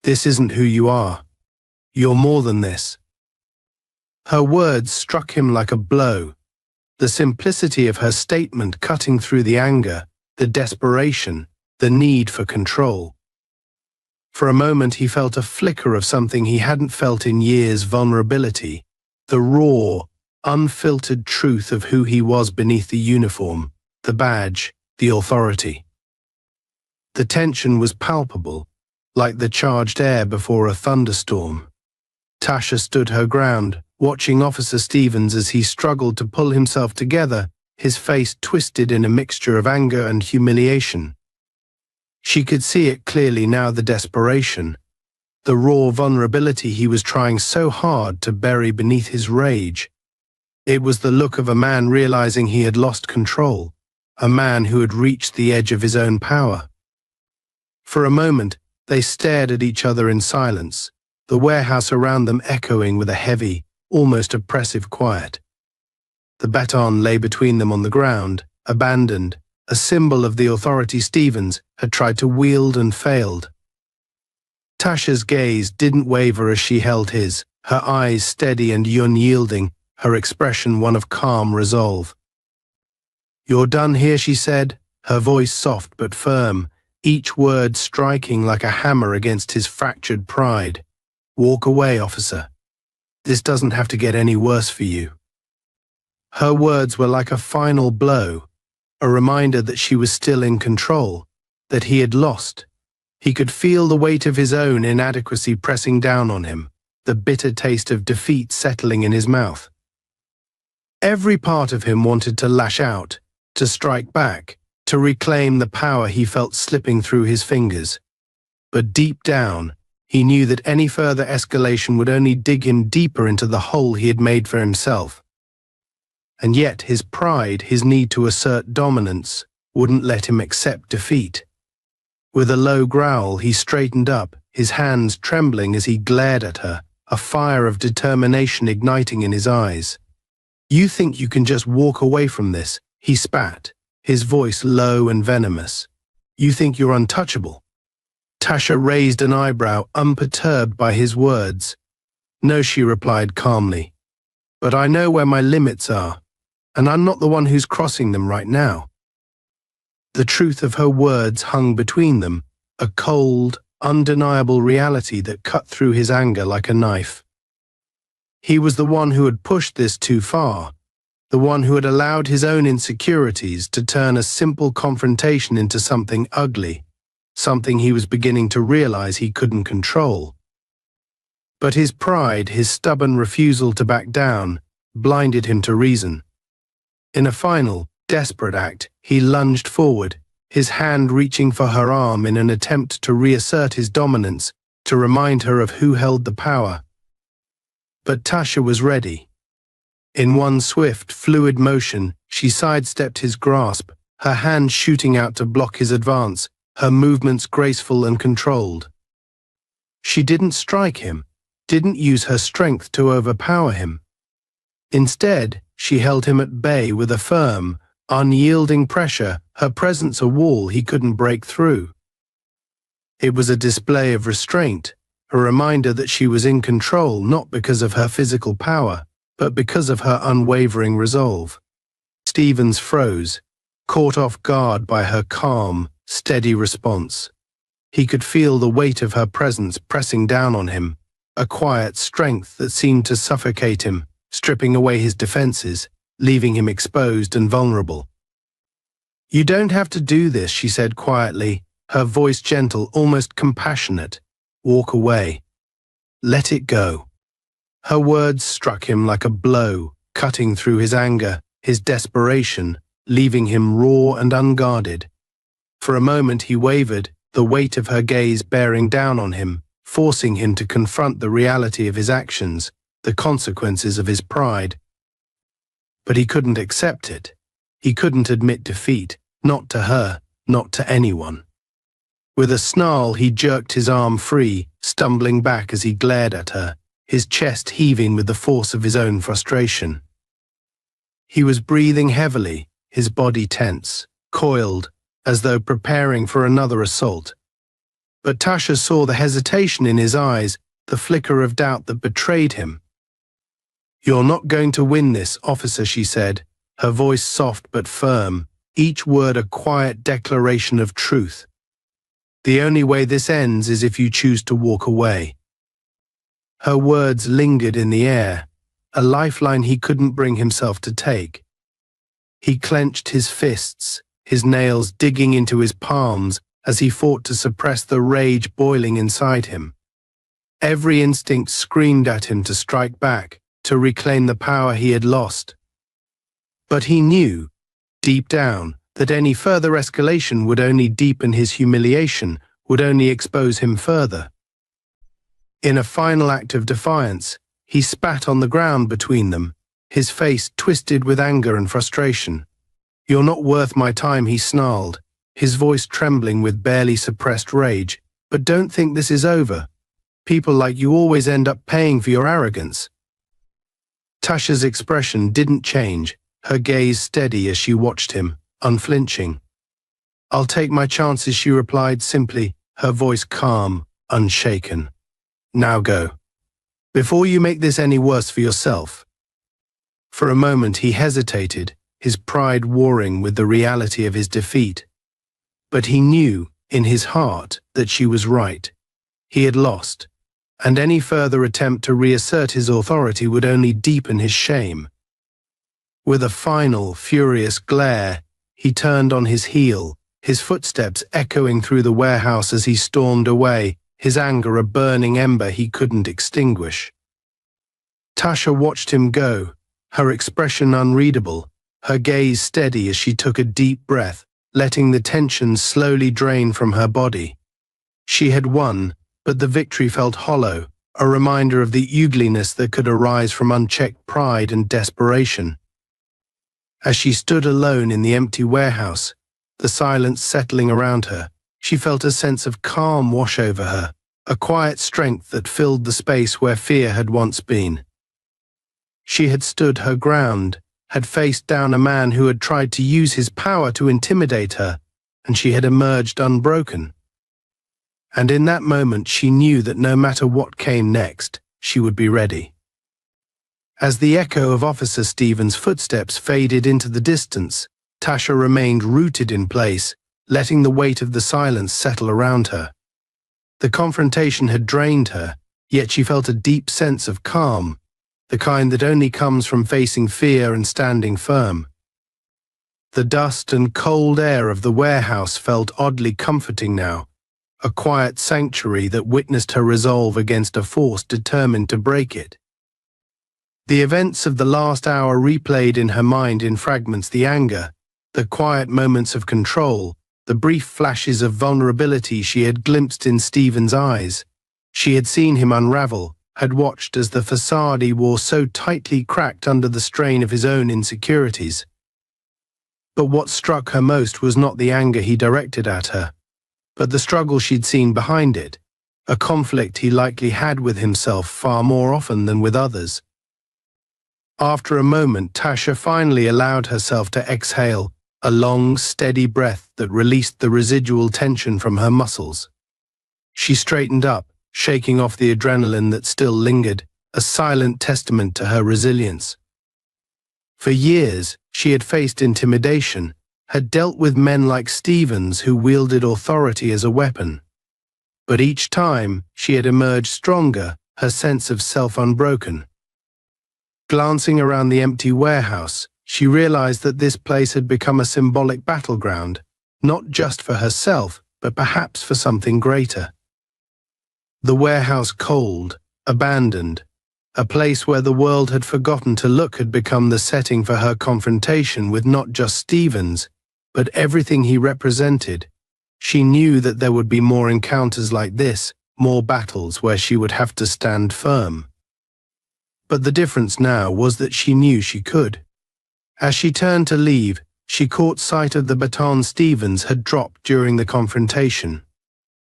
"This isn't who you are. You're more than this." Her words struck him like a blow, the simplicity of her statement cutting through the anger, the desperation, the need for control. For a moment he felt a flicker of something he hadn't felt in years: vulnerability, the raw, unfiltered truth of who he was beneath the uniform, the badge, the authority. The tension was palpable, like the charged air before a thunderstorm. Tasha stood her ground, watching Officer Stevens as he struggled to pull himself together, his face twisted in a mixture of anger and humiliation. She could see it clearly now, the desperation, the raw vulnerability he was trying so hard to bury beneath his rage. It was the look of a man realizing he had lost control, a man who had reached the edge of his own power. For a moment, they stared at each other in silence, the warehouse around them echoing with a heavy, almost oppressive quiet. The baton lay between them on the ground, abandoned, a symbol of the authority Stevens had tried to wield and failed. Tasha's gaze didn't waver as she held his, her eyes steady and unyielding, her expression one of calm resolve. "You're done here," she said, her voice soft but firm, each word striking like a hammer against his fractured pride. "Walk away, officer. This doesn't have to get any worse for you." Her words were like a final blow, a reminder that she was still in control, that he had lost. He could feel the weight of his own inadequacy pressing down on him, the bitter taste of defeat settling in his mouth. Every part of him wanted to lash out, to strike back, to reclaim the power he felt slipping through his fingers. But deep down, he knew that any further escalation would only dig him deeper into the hole he had made for himself. And yet his pride, his need to assert dominance, wouldn't let him accept defeat. With a low growl, he straightened up, his hands trembling as he glared at her, a fire of determination igniting in his eyes. "You think you can just walk away from this?" he spat, his voice low and venomous. "You think you're untouchable?" Tasha raised an eyebrow, unperturbed by his words. "No," she replied calmly. "But I know where my limits are, and I'm not the one who's crossing them right now." The truth of her words hung between them, a cold, undeniable reality that cut through his anger like a knife. He was the one who had pushed this too far, the one who had allowed his own insecurities to turn a simple confrontation into something ugly, something he was beginning to realize he couldn't control. But his pride, his stubborn refusal to back down, blinded him to reason. In a final, desperate act, he lunged forward, his hand reaching for her arm in an attempt to reassert his dominance, to remind her of who held the power. But Tasha was ready. In one swift, fluid motion, she sidestepped his grasp, her hand shooting out to block his advance, her movements graceful and controlled. She didn't strike him, didn't use her strength to overpower him. Instead, she held him at bay with a firm, unyielding pressure, her presence a wall he couldn't break through. It was a display of restraint, a reminder that she was in control not because of her physical power, but because of her unwavering resolve. Stevens froze, caught off guard by her calm, steady response. He could feel the weight of her presence pressing down on him, a quiet strength that seemed to suffocate him, stripping away his defenses, leaving him exposed and vulnerable. "You don't have to do this," she said quietly, her voice gentle, almost compassionate. "Walk away. Let it go." Her words struck him like a blow, cutting through his anger, his desperation, leaving him raw and unguarded. For a moment he wavered, the weight of her gaze bearing down on him, forcing him to confront the reality of his actions, the consequences of his pride. But he couldn't accept it. He couldn't admit defeat, not to her, not to anyone. With a snarl, he jerked his arm free, stumbling back as he glared at her, his chest heaving with the force of his own frustration. He was breathing heavily, his body tense, coiled, as though preparing for another assault. But Tasha saw the hesitation in his eyes, the flicker of doubt that betrayed him. "You're not going to win this, officer," she said, her voice soft but firm, each word a quiet declaration of truth. "The only way this ends is if you choose to walk away." Her words lingered in the air, a lifeline he couldn't bring himself to take. He clenched his fists, his nails digging into his palms as he fought to suppress the rage boiling inside him. Every instinct screamed at him to strike back, to reclaim the power he had lost. But he knew, deep down, that any further escalation would only deepen his humiliation, would only expose him further. In a final act of defiance, he spat on the ground between them, his face twisted with anger and frustration. "You're not worth my time," he snarled, his voice trembling with barely suppressed rage. "But don't think this is over. People like you always end up paying for your arrogance." Tasha's expression didn't change, her gaze steady as she watched him, unflinching. "I'll take my chances," she replied simply, her voice calm, unshaken. "Now go. Before you make this any worse for yourself." For a moment he hesitated, his pride warring with the reality of his defeat. But he knew, in his heart, that she was right. He had lost, and any further attempt to reassert his authority would only deepen his shame. With a final, furious glare, he turned on his heel, his footsteps echoing through the warehouse as he stormed away, his anger a burning ember he couldn't extinguish. Tasha watched him go, her expression unreadable, her gaze steady as she took a deep breath, letting the tension slowly drain from her body. She had won, but the victory felt hollow, a reminder of the ugliness that could arise from unchecked pride and desperation. As she stood alone in the empty warehouse, the silence settling around her, she felt a sense of calm wash over her, a quiet strength that filled the space where fear had once been. She had stood her ground, had faced down a man who had tried to use his power to intimidate her, and she had emerged unbroken. And in that moment she knew that no matter what came next, she would be ready. As the echo of Officer Stevens' footsteps faded into the distance, Tasha remained rooted in place, letting the weight of the silence settle around her. The confrontation had drained her, yet she felt a deep sense of calm, the kind that only comes from facing fear and standing firm. The dust and cold air of the warehouse felt oddly comforting now, a quiet sanctuary that witnessed her resolve against a force determined to break it. The events of the last hour replayed in her mind in fragments: the anger, the quiet moments of control, the brief flashes of vulnerability she had glimpsed in Stephen's eyes. She had seen him unravel, had watched as the facade he wore so tightly cracked under the strain of his own insecurities. But what struck her most was not the anger he directed at her, but the struggle she'd seen behind it, a conflict he likely had with himself far more often than with others. After a moment, Tasha finally allowed herself to exhale, a long, steady breath that released the residual tension from her muscles. She straightened up, shaking off the adrenaline that still lingered, a silent testament to her resilience. For years, she had faced intimidation, had dealt with men like Stevens who wielded authority as a weapon. but each time she had emerged stronger, her sense of self unbroken. Glancing around the empty warehouse, she realized that this place had become a symbolic battleground, not just for herself, but perhaps for something greater. The warehouse, cold, abandoned, a place where the world had forgotten to look, had become the setting for her confrontation with not just Stevens, but everything he represented. She knew that there would be more encounters like this, more battles where she would have to stand firm. But the difference now was that she knew she could. As she turned to leave, she caught sight of the baton Stevens had dropped during the confrontation.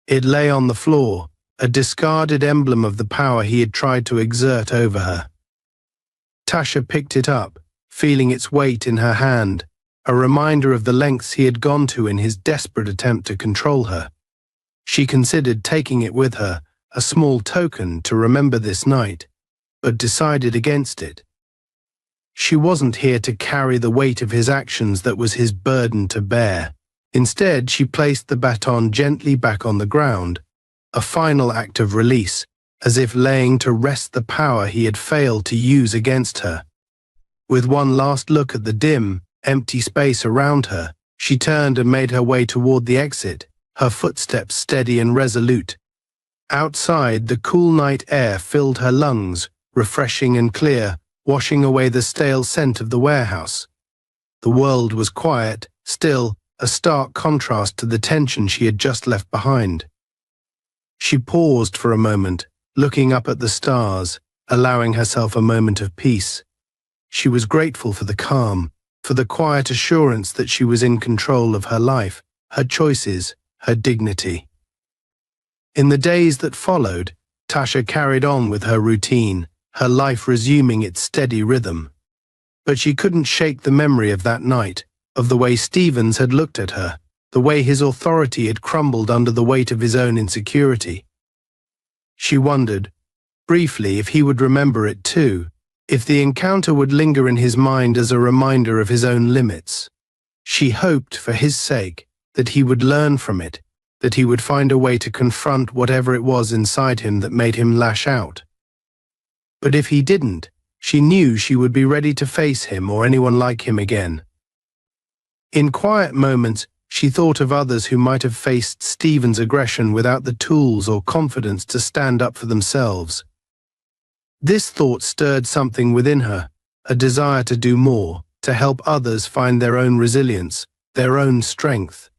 It lay on the floor, a discarded emblem of the power he had tried to exert over her. Tasha picked it up, feeling its weight in her hand, a reminder of the lengths he had gone to in his desperate attempt to control her. She considered taking it with her, a small token to remember this night, but decided against it. She wasn't here to carry the weight of his actions that was his burden to bear. Instead, she placed the baton gently back on the ground, a final act of release, as if laying to rest the power he had failed to use against her. With one last look at the dim, empty space around her, she turned and made her way toward the exit, her footsteps steady and resolute. Outside, the cool night air filled her lungs, refreshing and clear, washing away the stale scent of the warehouse. The world was quiet, still, a stark contrast to the tension she had just left behind. She paused for a moment, looking up at the stars, allowing herself a moment of peace. She was grateful for the calm, for the quiet assurance that she was in control of her life, her choices, her dignity. In the days that followed, Tasha carried on with her routine, her life resuming its steady rhythm. But she couldn't shake the memory of that night, of the way Stevens had looked at her, the way his authority had crumbled under the weight of his own insecurity. She wondered, briefly, if he would remember it too, if the encounter would linger in his mind as a reminder of his own limits. She hoped, for his sake, that he would learn from it, that he would find a way to confront whatever it was inside him that made him lash out. But if he didn't, she knew she would be ready to face him or anyone like him again. In quiet moments, she thought of others who might have faced Stevens' aggression without the tools or confidence to stand up for themselves. This thought stirred something within her, a desire to do more, to help others find their own resilience, their own strength.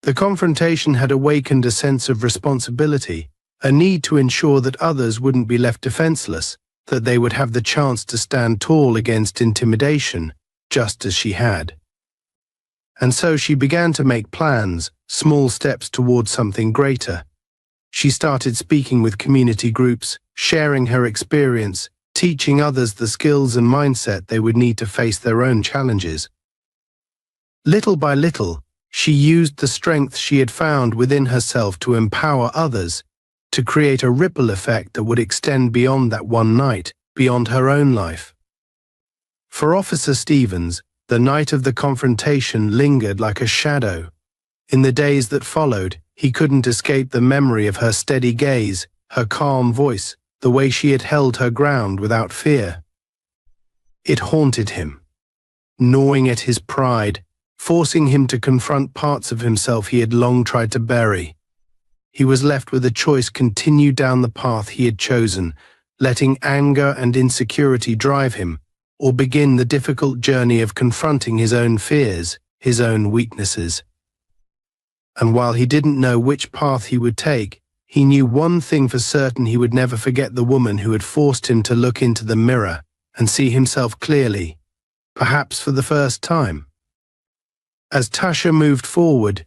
The confrontation had awakened a sense of responsibility, a need to ensure that others wouldn't be left defenseless, that they would have the chance to stand tall against intimidation, just as she had. And so she began to make plans, small steps towards something greater. She started speaking with community groups, sharing her experience, teaching others the skills and mindset they would need to face their own challenges. Little by little, she used the strength she had found within herself to empower others, to create a ripple effect that would extend beyond that one night, beyond her own life. For Officer Stevens, the night of the confrontation lingered like a shadow. In the days that followed, he couldn't escape the memory of her steady gaze, her calm voice, the way she had held her ground without fear. It haunted him, gnawing at his pride, forcing him to confront parts of himself he had long tried to bury. He was left with a choice: continue down the path he had chosen, letting anger and insecurity drive him, or begin the difficult journey of confronting his own fears, his own weaknesses. And while he didn't know which path he would take, he knew one thing for certain: he would never forget the woman who had forced him to look into the mirror and see himself clearly, perhaps for the first time. As Tasha moved forward,